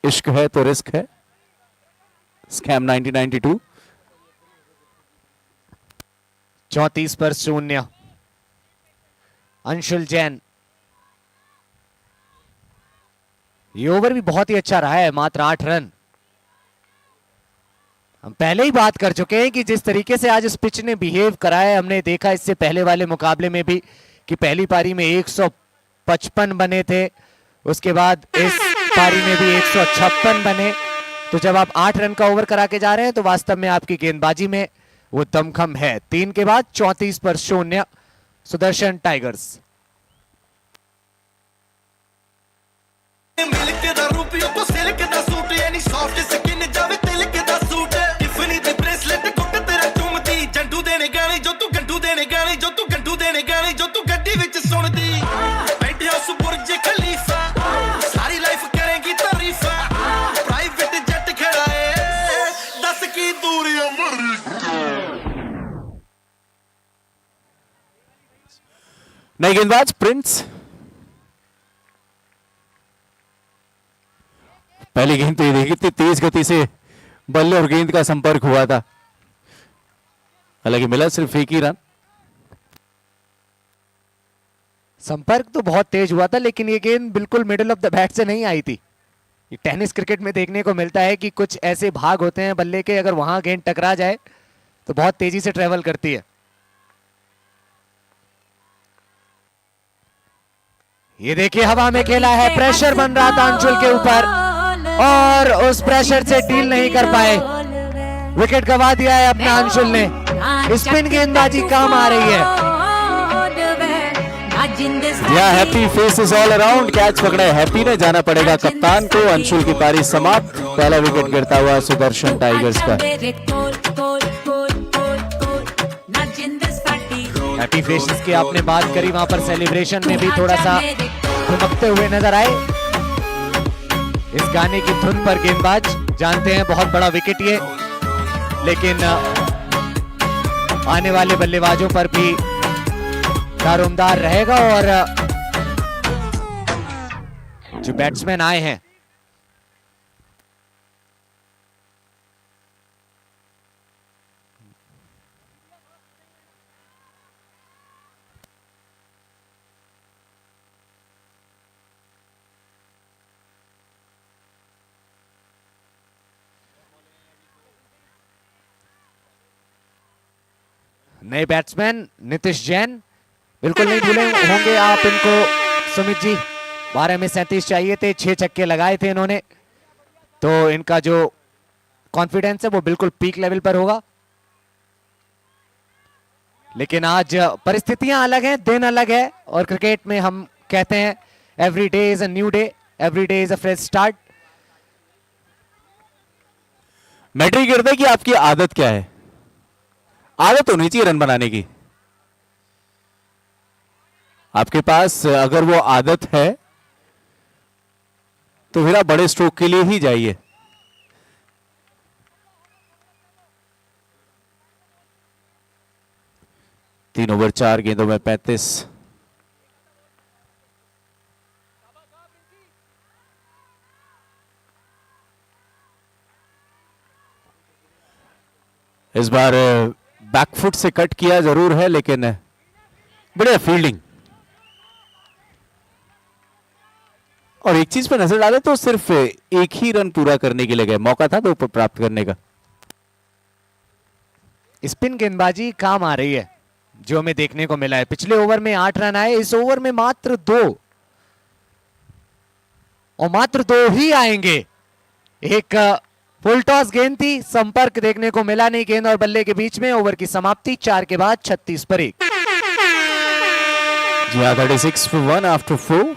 इश्क है तो रिस्क है, स्कैम 1992। 34 पर 0। अंशुल जैन, ये ओवर भी बहुत ही अच्छा रहा है, मात्र 8 रन। हम पहले ही बात कर चुके हैं कि जिस तरीके से आज इस पिच ने बिहेव करा है, हमने देखा इससे पहले वाले मुकाबले में भी कि पहली पारी में 155 बने थे, उसके बाद इस पारी में भी 156 बने। तो जब आप 8 रन का ओवर करा के जा रहे हैं तो वास्तव में आपकी गेंदबाजी में वो दमखम है। 3 के बाद 34 पर 0 सुदर्शन टाइगर्स। नई गेंदबाज प्रिंस। पहली गेंद तो ये देखी कितनी तेज गति से बल्ले और गेंद का संपर्क हुआ था, हालांकि मिला सिर्फ एक ही रन। संपर्क तो बहुत तेज हुआ था, लेकिन ये गेंद बिल्कुल मिडिल ऑफ द बैट से नहीं आई थी। ये टेनिस क्रिकेट में देखने को मिलता है कि कुछ ऐसे भाग होते हैं बल्ले के, अगर वहां गेंद टकरा जाए तो बहुत तेजी से ट्रेवल करती है। ये देखिए हवा में खेला है, प्रेशर बन रहा था अंशुल के ऊपर और उस प्रेशर से डील नहीं कर पाए, विकेट गवा दिया है अपना अंशुल ने। स्पिन गेंदबाजी काम आ रही है। या happy faces all around, catch पकड़ा है हैप्पी ने, जाना पड़ेगा कप्तान को। अंशुल की पारी समाप्त, पहला विकेट गिरता हुआ सुदर्शन टाइगर्स का। हैप्पी फेसेस की आपने बात करी, वहां पर सेलिब्रेशन में भी थोड़ा सा ठुमकते हुए नजर आए। इस गाने की धुन पर गेंदबाज जानते हैं बहुत बड़ा विकेट ये, लेकिन आने वाले बल्लेबाजों पर भी दारोमदार रहेगा। और जो बैट्समैन आए हैं नए बैट्समैन नीतीश जैन, बिल्कुल नहीं भूले होंगे आप इनको सुमित जी। 12 में 37 चाहिए थे, 6 छक्के लगाए थे इन्होंने, तो इनका जो कॉन्फिडेंस है वो बिल्कुल पीक लेवल पर होगा। लेकिन आज परिस्थितियां अलग हैं, दिन अलग है, और क्रिकेट में हम कहते हैं every day is a new day, every day is a fresh start. Matter करता है कि आपकी आदत क्या है। आदत होनी चाहिए रन बनाने की। आपके पास अगर वो आदत है तो फिर आप बड़े स्ट्रोक के लिए ही जाइए। तीन ओवर 4 गेंदों में 35। इस बार बैकफुट से कट किया जरूर है, लेकिन बढ़िया फील्डिंग। और एक चीज पे नजर डाले तो सिर्फ एक ही रन पूरा करने के लिए गए, मौका था तो प्राप्त करने का। स्पिन गेंदबाजी काम आ रही है। जो हमें देखने को मिला है। पिछले ओवर में 8 रन आए, इस ओवर में मात्र 2, और मात्र 2 ही आएंगे। एक फुल टॉस गेंद थी, संपर्क देखने को मिला नहीं गेंद और बल्ले के बीच में। ओवर की समाप्ति 4 के बाद 36 पर 1। जी हाँ, 36 for 1 after 4.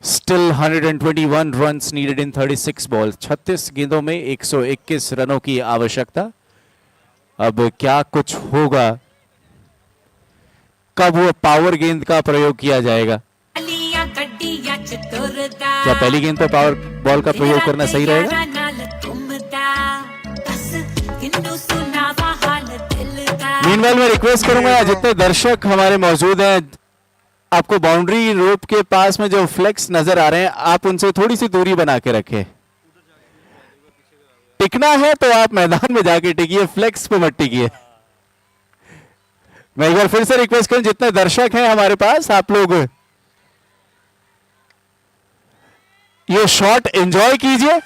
Still 121 runs needed in 36 balls. 36 गेंदों में 121 रनों की आवश्यकता। अब क्या कुछ होगा, कब वो पावर गेंद का प्रयोग किया जाएगा? क्या पहली गेंद पर पावर बॉल का प्रयोग करना सही रहेगा? मीनवाइल मैं रिक्वेस्ट करूंगा जितने दर्शक हमारे मौजूद हैं, आपको बाउंड्री रोप के पास में जो फ्लेक्स नजर आ रहे हैं, आप उनसे थोड़ी सी दूरी बना के रखें। टिकना है तो आप मैदान में जाके टिकिए, फ्लेक्स पे मत टिकिए। मैं एक बार फिर से रिक्वेस्ट करूं, जितने दर्शक हैं हमारे पास, आप लोग ये शॉट एंजॉय कीजिए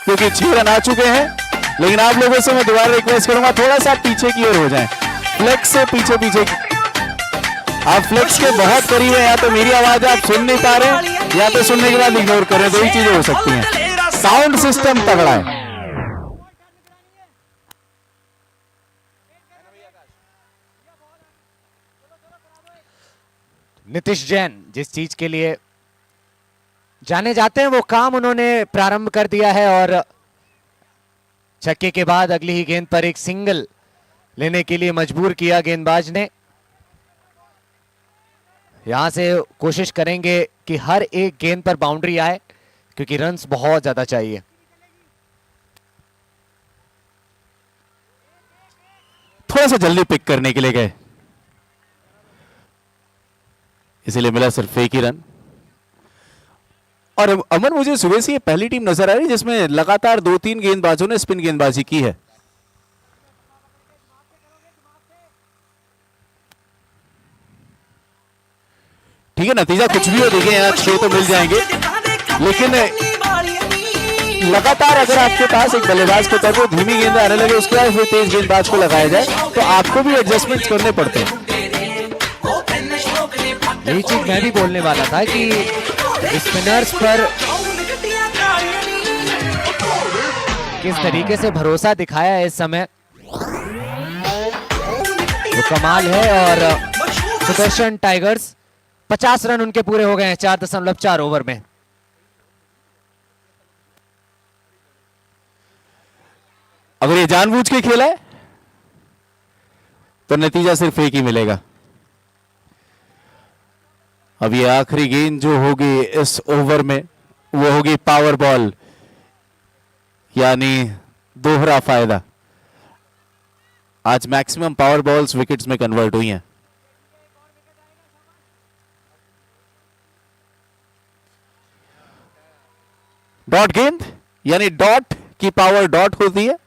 क्योंकि 6 रन आ चुके हैं। लेकिन आप लोगों से मैं दोबारा रिक्वेस्ट करूंगा, थोड़ा सा पीछे की ओर हो जाएं, फ्लेक्स से पीछे पीछे। आप फ्लेक्स के बहुत करीब है, या तो मेरी आवाज आप सुन नहीं पा रहे हैं या तो सुनने के बाद इग्नोर कर रहे हैं, 2 ही चीजें हो सकती हैं। साउंड सिस्टम तगड़ा है। नीतीश जैन जिस चीज के लिए जाने जाते हैं वो काम उन्होंने प्रारंभ कर दिया है, और छक्के के बाद अगली ही गेंद पर एक सिंगल लेने के लिए मजबूर किया गेंदबाज ने। यहां से कोशिश करेंगे कि हर एक गेंद पर बाउंड्री आए क्योंकि रन्स बहुत ज्यादा चाहिए। थोड़ा सा जल्दी पिक करने के लिए गए, इसीलिए मिला सिर्फ 1 ही रन। और अमन, मुझे सुबह से ये पहली टीम नजर आ रही है जिसमें लगातार 2-3 गेंदबाजों ने स्पिन गेंदबाजी की है। ठीक है, नतीजा कुछ भी हो, देखिए यहाँ 6 तो मिल जाएंगे, लेकिन लगातार अगर आपके पास एक बल्लेबाज के तौर पर धीमी गेंद आने लगे, उसके बाद फिर तेज गेंदबाज को लगाया जाए, तो आपको भी एडजस्टमेंट करने पड़ते हैं। यही चीज मैं भी बोलने वाला था कि स्पिनर्स पर किस तरीके से भरोसा दिखाया है इस समय, वो कमाल है। और सुदर्शन टाइगर्स 50 रन उनके पूरे हो गए हैं 4.4 ओवर में। अगर ये जानबूझ के खेला है तो नतीजा सिर्फ 1 ही मिलेगा। अब ये आखिरी गेंद जो होगी इस ओवर में वो होगी पावर बॉल, यानी दोहरा फायदा। आज मैक्सिमम पावर बॉल्स विकेट्स में कन्वर्ट हुई हैं। डॉट गेंद, यानी डॉट की पावर डॉट होती है।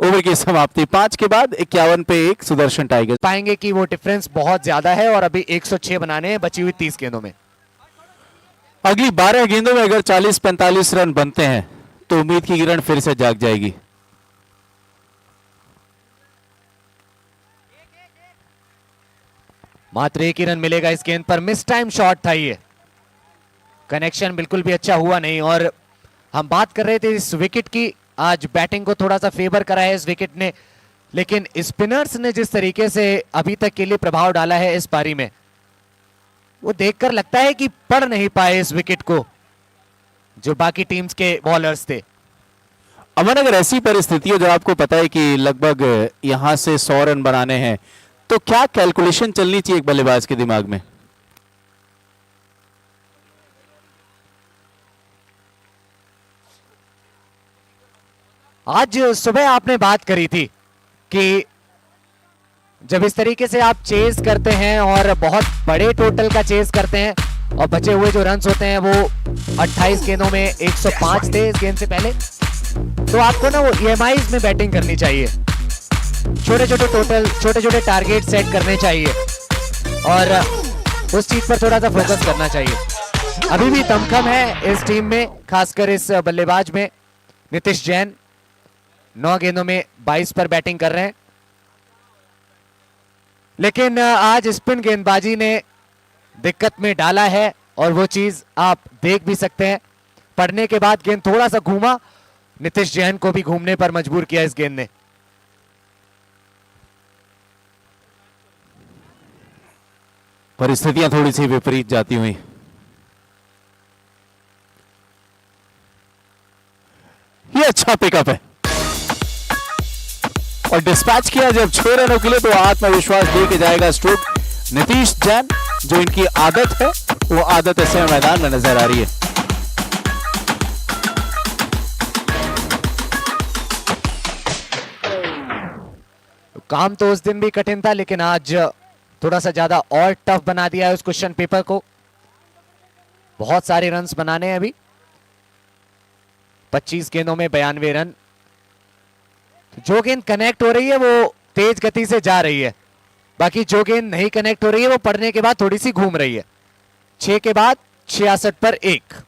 ओवर की समाप्ति 5 के बाद 51 पे 1 सुदर्शन टाइगर। पाएंगे कि वो डिफरेंस बहुत ज्यादा है और अभी 106 बनाने हैं बची हुई 30 गेंदों में। अगली 12 गेंदों में अगर 40-45 रन बनते हैं तो उम्मीद की किरण फिर से जाग जाएगी। मात्र 1 ही रन मिलेगा इस गेंद पर। मिस टाइम शॉट था ये, कनेक्शन बिल्कुल भी अच्छा हुआ नहीं। और हम बात कर रहे थे इस विकेट की, आज बैटिंग को थोड़ा सा फेवर करा है इस विकेट ने, लेकिन स्पिनर्स ने जिस तरीके से अभी तक के लिए प्रभाव डाला है इस पारी में, वो देखकर लगता है कि पढ़ नहीं पाए इस विकेट को जो बाकी टीम्स के बॉलर्स थे। अमन, अगर ऐसी परिस्थिति हो जो आपको पता है कि लगभग यहां से 100 रन बनाने हैं, तो क्या कैलकुलेशन चलनी चाहिए एक बल्लेबाज के दिमाग में? आज सुबह आपने बात करी थी कि जब इस तरीके से आप चेस करते हैं और बहुत बड़े टोटल का चेस करते हैं और बचे हुए जो रन्स होते हैं वो 28 गेंदों में 105 थे इस गेंद से पहले, तो आपको ना वो EMIs में बैटिंग करनी चाहिए, छोटे छोटे टोटल, छोटे छोटे टारगेट सेट करने चाहिए और उस चीज पर थोड़ा सा फोकस करना चाहिए। अभी भी दमखम है इस टीम में, खासकर इस बल्लेबाज में। नीतीश जैन 9 गेंदों में 22 पर बैटिंग कर रहे हैं। लेकिन आज स्पिन गेंदबाजी ने दिक्कत में डाला है और वो चीज आप देख भी सकते हैं। पड़ने के बाद गेंद थोड़ा सा घूमा, नीतीश जैन को भी घूमने पर मजबूर किया इस गेंद ने। परिस्थितियां थोड़ी सी विपरीत जाती हुई। ये अच्छा पिकअप है और डिस्पैच किया जब 6 रनों के लिए तो आत्मविश्वास दे के जाएगा स्ट्रोक नीतीश जैन। जो इनकी आदत है वो आदत ऐसे मैदान में नजर आ रही है। काम तो उस दिन भी कठिन था, लेकिन आज थोड़ा सा ज्यादा और टफ बना दिया है उस क्वेश्चन पेपर को। बहुत सारे रन्स बनाने हैं अभी, 25 गेंदों में 92 रन। जो गेंद कनेक्ट हो रही है वो तेज गति से जा रही है, बाकी जो गेंद नहीं कनेक्ट हो रही है वो पड़ने के बाद थोड़ी सी घूम रही है। 6 के बाद 66 पर 1।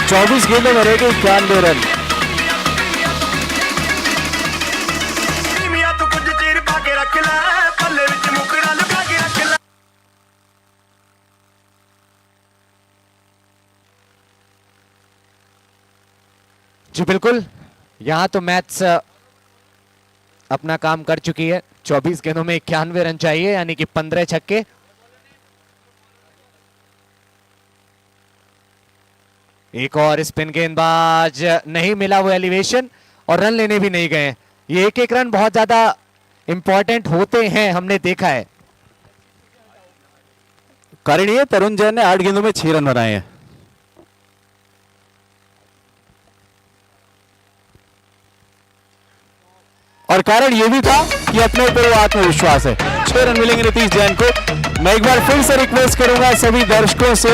चौबीस गेंदों में रह गए 91 रन। जी बिल्कुल, यहां तो मैथ्स अपना काम कर चुकी है। 24 गेंदों में 91 रन चाहिए, यानी कि 15 छक्के। एक और स्पिन गेंदबाज, नहीं मिला वो एलिवेशन और रन लेने भी नहीं गए। ये एक रन बहुत ज्यादा इंपॉर्टेंट होते हैं, हमने देखा है। कारण ये तरुण जैन ने 8 गेंदों में 6 रन बनाए हैं। और कारण ये भी था कि अपने ऊपर वो आत्मविश्वास है। 6 रन मिलेंगे नीतीश जैन को। मैं एक बार फिर से रिक्वेस्ट करूंगा सभी दर्शकों से,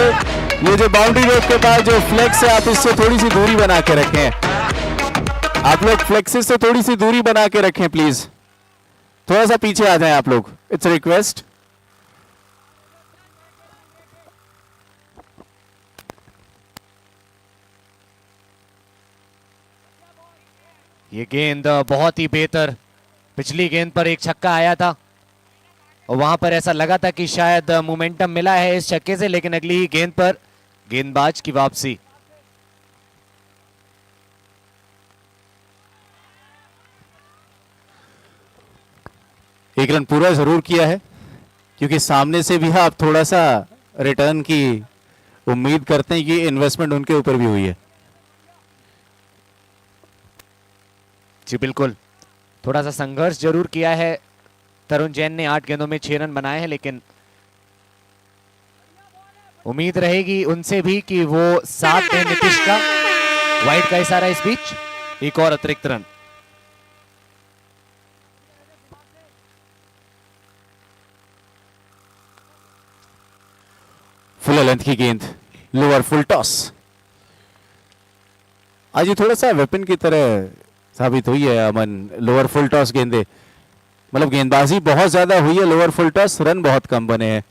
ये जो बाउंड्री रोड के पास जो फ्लेक्स है आप इससे थोड़ी सी दूरी बना के रखें। आप लोग फ्लेक्सेस से थोड़ी सी दूरी बना के रखें प्लीज। थोड़ा सा पीछे आ जाएं आप लोग, इट्स रिक्वेस्ट। ये गेंद बहुत ही बेहतर, पिछली गेंद पर एक छक्का आया था और वहां पर ऐसा लगा था कि शायद मोमेंटम मिला है इस छक्के से, लेकिन अगली ही गेंद पर गेंदबाज की वापसी। एक रन पूरा जरूर किया है क्योंकि सामने से भी आप थोड़ा सा रिटर्न की उम्मीद करते हैं कि इन्वेस्टमेंट उनके ऊपर भी हुई है। जी बिल्कुल, थोड़ा सा संघर्ष जरूर किया है तरुण जैन ने। 8 गेंदों में 6 रन बनाए हैं, लेकिन उम्मीद रहेगी उनसे भी कि वो साथ दें नीतीश का। वाइड का इशारा इस बीच, एक और अतिरिक्त रन। फुल लेंथ की गेंद, लोअर फुल टॉस। आज ये थोड़ा सा वेपन की तरह साबित हुई है अमन। लोअर फुल टॉस गेंदे, मतलब गेंदबाजी बहुत ज्यादा हुई है, लोअर फुल टॉस रन बहुत कम बने हैं।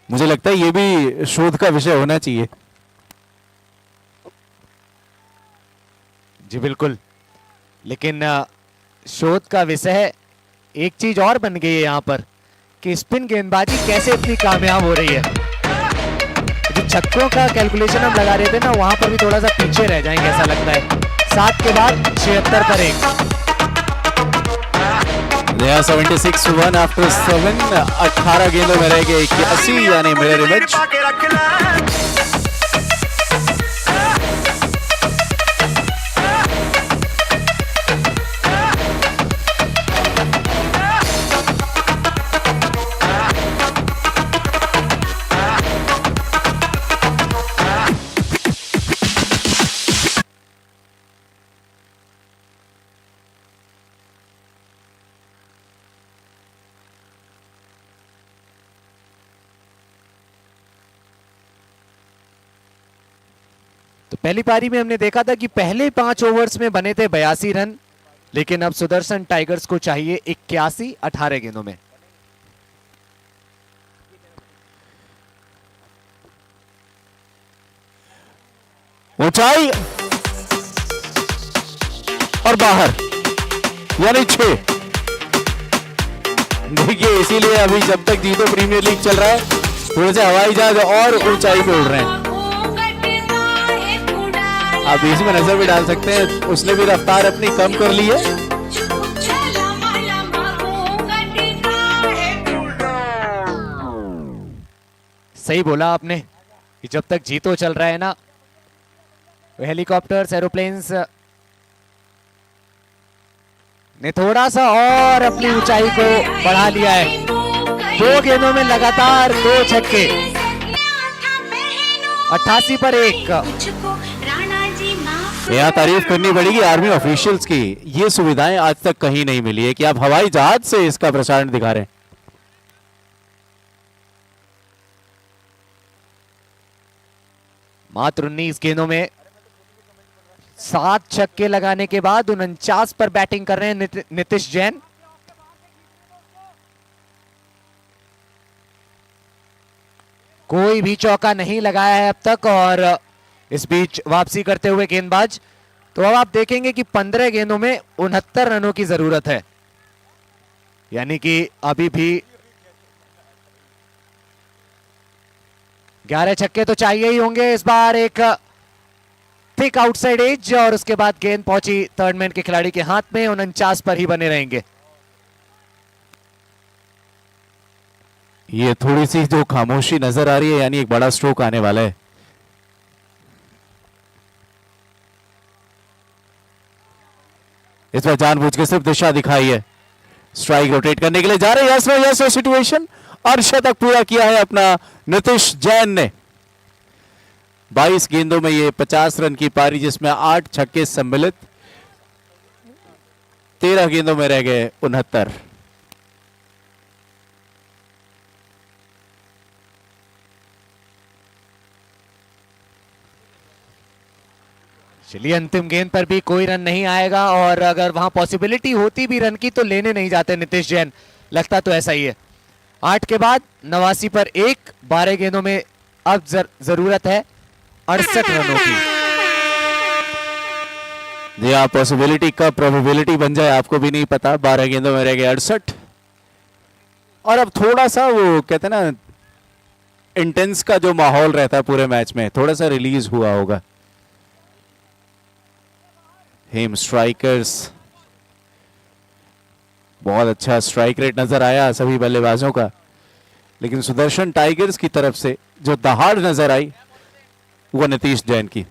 मुझे लगता है ये भी शोध का विषय होना चाहिए। जी बिल्कुल, लेकिन शोध का विषय एक चीज और बन गई है यहाँ पर कि स्पिन गेंदबाजी कैसे इतनी कामयाब हो रही है। जो छक्कों का कैलकुलेशन हम लगा रहे थे ना, वहां पर भी थोड़ा सा पीछे रह जाएंगे ऐसा लगता है। 7 के बाद 76 पर 1। 76 1 आफ्टर 7। 18 गेंदों में रह गए 81, यानी मिरर इमेज। तो पहली पारी में हमने देखा था कि पहले 5 ओवर्स में बने थे 82 रन, लेकिन अब सुदर्शन टाइगर्स को चाहिए 81 18 गेंदों में। ऊंचाई और बाहर, यानी 6। देखिए इसीलिए अभी जब तक जीतो प्रीमियर लीग चल रहा है, थोड़े से हवाई जहाज और ऊंचाई पे उड़ रहे हैं। आप इसमें नजर भी डाल सकते हैं, उसने भी रफ्तार अपनी कम कर ली है। सही बोला आपने कि जब तक जीतो चल रहा है ना, हेलीकॉप्टर्स एरोप्लेन्स ने थोड़ा सा और अपनी ऊंचाई को बढ़ा लिया है। 2 गेंदों में लगातार 2 छक्के, 88 पर 1। यहाँ तारीफ करनी पड़ेगी आर्मी ऑफिशियल्स की, ये सुविधाएं आज तक कहीं नहीं मिली है कि आप हवाई जहाज से इसका प्रसारण दिखा रहे हैं। मात्र 19 गेंदों में 7 छक्के लगाने के बाद 49 पर बैटिंग कर रहे हैं नीतीश जैन। कोई भी चौका नहीं लगाया है अब तक, और इस बीच वापसी करते हुए गेंदबाज। तो अब आप देखेंगे कि 15 गेंदों में 69 रनों की जरूरत है, यानी कि अभी भी 11 छक्के तो चाहिए ही होंगे। इस बार एक थिक आउटसाइड एज, और उसके बाद गेंद पहुंची थर्ड मैन के खिलाड़ी के हाथ में। 49 पर ही बने रहेंगे। ये थोड़ी सी जो खामोशी नजर आ रही है, यानी एक बड़ा स्ट्रोक आने वाला है। इस बार जानबूझ के सिर्फ दिशा दिखाई है, स्ट्राइक रोटेट करने के लिए जा रहे हैं। यस सिचुएशन, और शतक पूरा किया है अपना नीतीश जैन ने। 22 गेंदों में ये 50 रन की पारी, जिसमें 8 छक्के सम्मिलित। 13 गेंदों में रह गए 69। चलिए, अंतिम गेंद पर भी कोई रन नहीं आएगा, और अगर वहां पॉसिबिलिटी होती भी रन की तो लेने नहीं जाते नीतीश जैन, लगता तो ऐसा ही है। 8 के बाद 89 पर 1। 12 गेंदों में अब जरूरत है 68 रनों की। जी हाँ, पॉसिबिलिटी कब प्रोबेबिलिटी बन जाए आपको भी नहीं पता। 12 गेंदों में रह गए 68, और अब थोड़ा सा वो कहते हैं ना, इंटेंस का जो माहौल रहता है पूरे मैच में, थोड़ा सा रिलीज हुआ होगा। हिम स्ट्राइकर्स, बहुत अच्छा स्ट्राइक रेट नजर आया सभी बल्लेबाजों का, लेकिन सुदर्शन टाइगर्स की तरफ से जो दहाड़ नजर आई वो नीतीश जैन की।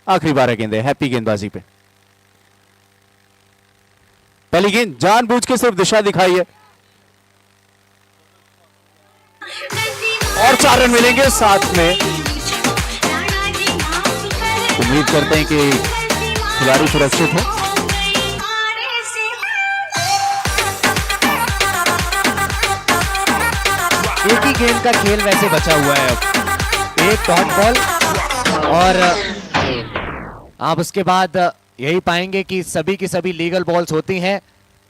आखिरी 12 गेंदें हैप्पी गेंदबाजी पे। पहली गेंद जानबूझ के सिर्फ दिशा दिखाई है, और 4 रन मिलेंगे साथ में। उम्मीद करते हैं कि खिलाड़ी सुरक्षित हो। एक ही गेंद का खेल वैसे बचा हुआ है अब। एक डॉट बॉल, और आप उसके बाद यही पाएंगे कि सभी की सभी लीगल बॉल्स होती हैं,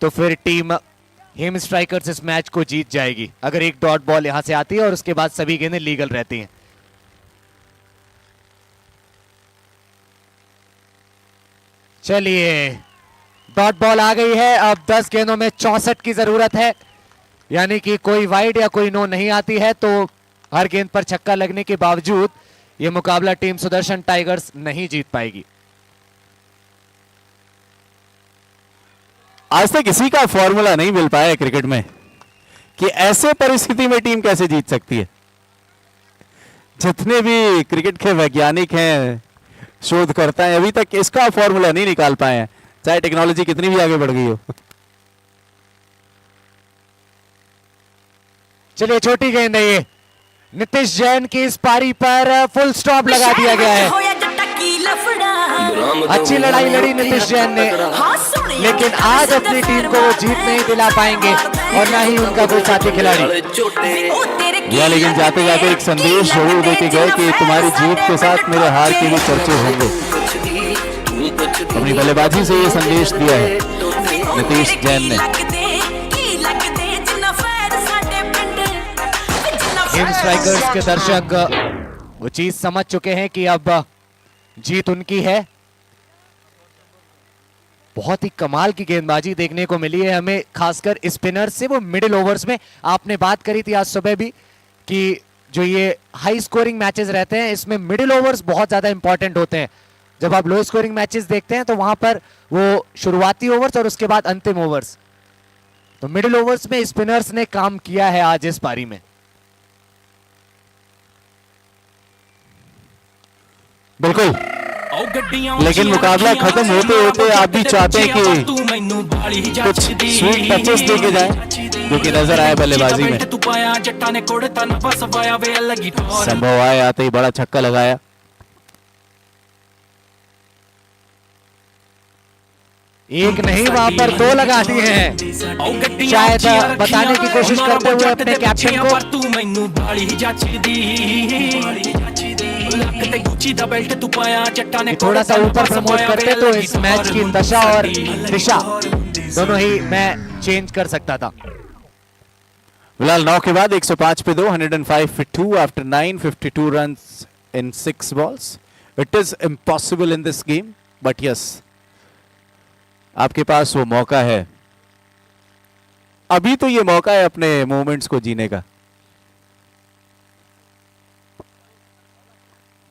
तो फिर टीम हिम स्ट्राइकर्स इस मैच को जीत जाएगी अगर एक डॉट बॉल यहां से आती है और उसके बाद सभी गेंदें लीगल रहती हैं। चलिए, डॉट बॉल आ गई है। अब 10 गेंदों में 64 की जरूरत है, यानी कि कोई वाइड या कोई नो नहीं आती है तो हर गेंद पर छक्का लगने के बावजूद यह मुकाबला टीम सुदर्शन टाइगर्स नहीं जीत पाएगी। आज तक किसी का फॉर्मूला नहीं मिल पाया है क्रिकेट में कि ऐसे परिस्थिति में टीम कैसे जीत सकती है। जितने भी क्रिकेट के वैज्ञानिक हैं, शोधकर्ता हैं, अभी तक इसका फॉर्मूला नहीं निकाल पाए हैं, चाहे टेक्नोलॉजी कितनी भी आगे बढ़ गई हो। चलिए, छोटी गेंद है ये। नीतीश जैन की इस पारी पर फुल स्टॉप लगा दिया गया है। अच्छी लड़ाई लड़ी नीतीश जैन ने, लेकिन आज अपनी टीम को वो जीत नहीं दिला पाएंगे और ना ही उनका कोई साथी खिलाड़ी। या लेकिन जाते जाते एक संदेश जरूर देके गए कि तुम्हारी जीत के साथ मेरे हार के भी चर्चे होंगे। अपनी बल्लेबाजी से ये संदेश दिया है नीतीश जैन ने। गेम स्ट्राइकर्स के दर्शक वो चीज समझ चुके हैं कि अब जीत उनकी है। बहुत ही कमाल की गेंदबाजी देखने को मिली है हमें, खासकर स्पिनर से। वो मिडिल ओवर्स में आपने बात करी थी आज सुबह भी कि जो ये हाई स्कोरिंग मैचेस रहते हैं इसमें मिडिल ओवर्स बहुत ज्यादा इंपॉर्टेंट होते हैं। जब आप लो स्कोरिंग मैचेस देखते हैं तो वहां पर वो शुरुआती ओवर्स और उसके बाद अंतिम ओवर्स, तो मिडिल ओवर्स में स्पिनर्स ने काम किया है आज इस पारी में। बिल्कुल, लेकिन मुकाबला खत्म होते होते आप भी चाहते हैं कि कुछ स्वीट टचेस देके जाए, जो कि नजर आए बल्लेबाजी में। संभव आए आते ही बड़ा छक्का लगाया। एक नहीं वहां पर दो लगा दिए हैं, शायद बताने की कोशिश करते हुए अपने कैप्टन को। थोड़ा सा ऊपर प्रमोट करते तो इस मैच की दशा और दिशा दोनों ही मैं चेंज कर सकता था। फिलहाल 9 के बाद 105 पे 2, 105 for 2 after 952 runs in 6 balls. It is impossible in this game, but yes, आपके पास वो मौका है। अभी तो ये मौका है अपने मोमेंट्स को जीने का।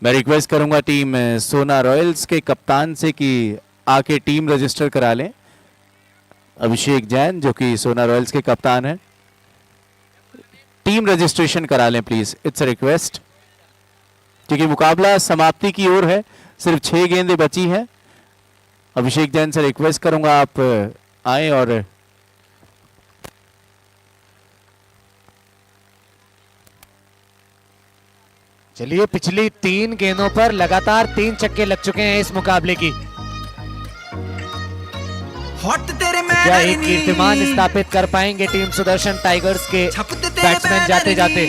मैं रिक्वेस्ट करूंगा टीम सोना रॉयल्स के कप्तान से कि आके टीम रजिस्टर करा लें। अभिषेक जैन जो कि सोना रॉयल्स के कप्तान हैं, टीम रजिस्ट्रेशन करा लें प्लीज, इट्स अ रिक्वेस्ट, क्योंकि मुकाबला समाप्ति की ओर है। सिर्फ 6 गेंदें बची हैं। अभिषेक जैन से रिक्वेस्ट करूंगा आप आए और चलिए, पिछली 3 गेंदों पर लगातार 3 छक्के लग चुके हैं इस मुकाबले की। क्या एक कीर्तिमान स्थापित कर पाएंगे टीम सुदर्शन टाइगर्स के बैट्समैन जाते जाते?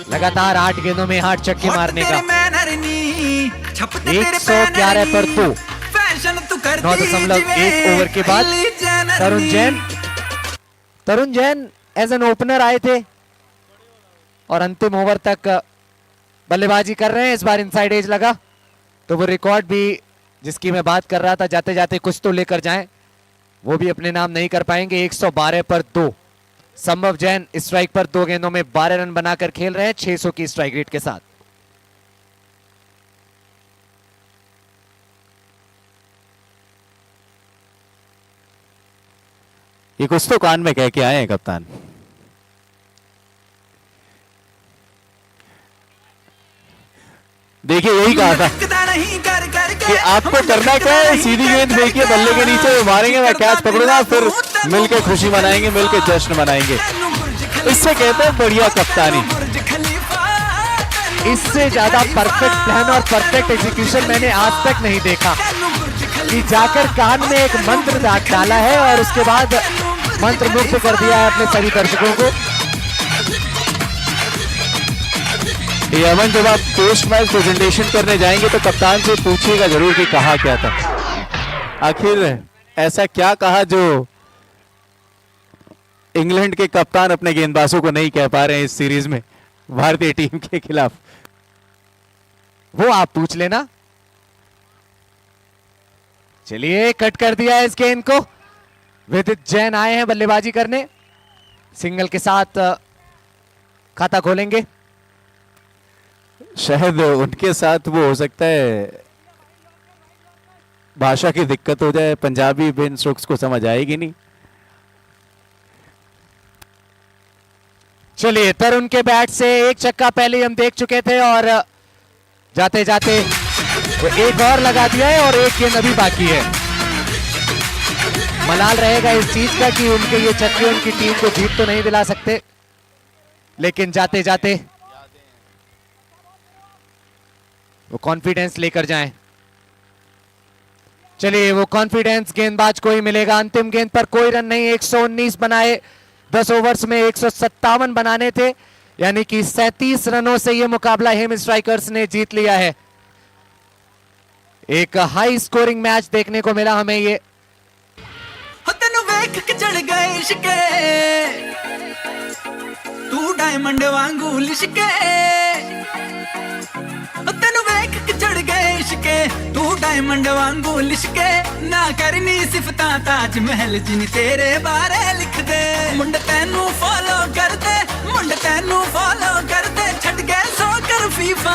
लगातार 8 गेंदों में 8 छक्के मारने का 111 पर 2, 9.1 ओवर के बाद तरुण जैन एज एन ओपनर आए थे और अंतिम ओवर तक बल्लेबाजी कर रहे हैं। इस बार इनसाइड एज लगा तो वो रिकॉर्ड भी जिसकी मैं बात कर रहा था, जाते जाते कुछ तो लेकर जाएं, वो भी अपने नाम नहीं कर पाएंगे। 112 पर 2, संभव जैन स्ट्राइक पर 2 गेंदों में 12 रन बनाकर खेल रहे हैं 600 की स्ट्राइक रेट के साथ। ये कुछ तो कान में कह के आए हैं कप्तान। देखिए, यही कहा था कि आपको करना क्या है, सीधी गेंद फेंकिए बल्ले के नीचे, मारेंगे, मैं कैच पकड़ूंगा, फिर मिलके खुशी मनाएंगे, मिलके जश्न मनाएंगे। इससे कहते हैं बढ़िया कप्तानी। इससे ज्यादा परफेक्ट प्लान और परफेक्ट एग्जीक्यूशन मैंने आज तक नहीं देखा कि जाकर कान में एक मंत्र डाला है और उसके बाद मंत्र मुक्त कर दिया है अपने सभी दर्शकों को। यमन, जब आप पोस्ट मैच प्रेजेंटेशन करने जाएंगे तो कप्तान से पूछिएगा जरूर कि कहा क्या था, आखिर ऐसा क्या कहा जो इंग्लैंड के कप्तान अपने गेंदबाजों को नहीं कह पा रहे हैं इस सीरीज में भारतीय टीम के खिलाफ। वो आप पूछ लेना। चलिए, कट कर दिया है इस गेंद को। विदित जैन आए हैं बल्लेबाजी करने, सिंगल के साथ खाता खोलेंगे। शायद उनके साथ वो हो सकता है भाषा की दिक्कत हो जाए, पंजाबी बेन स्टोक्स को समझ आएगी नहीं। चलिए, तरुण के बैट से एक छक्का पहले हम देख चुके थे और जाते जाते वो एक और लगा दिया है और एक गेंद अभी बाकी है। मलाल रहेगा इस चीज का कि उनके ये छक्के उनकी टीम को जीत तो नहीं दिला सकते, लेकिन जाते जाते वो कॉन्फिडेंस लेकर जाएं। चलिए, वो कॉन्फिडेंस गेंदबाज को ही मिलेगा। अंतिम गेंद पर कोई रन नहीं, 119 बनाए 10 ओवर्स में, 157 बनाने थे। यानी कि 37 रनों से ये मुकाबला हेम स्ट्राइकर्स ने जीत लिया है। एक हाई स्कोरिंग मैच देखने को मिला हमें ये। तेनू वेख के चढ़ गए इश्के, तू डायमंड वांगू लिशके। तेनू वेख के चढ़ गए इश्के, तू डायमंड वांगू लिशके। ना करनी सिफता ताज महल जिन तेरे बारे लिख दे। मुंड तेनू फॉलो कर दे, मुंड तेनू फॉलो कर दे। छड़ गए सो कर फीफा।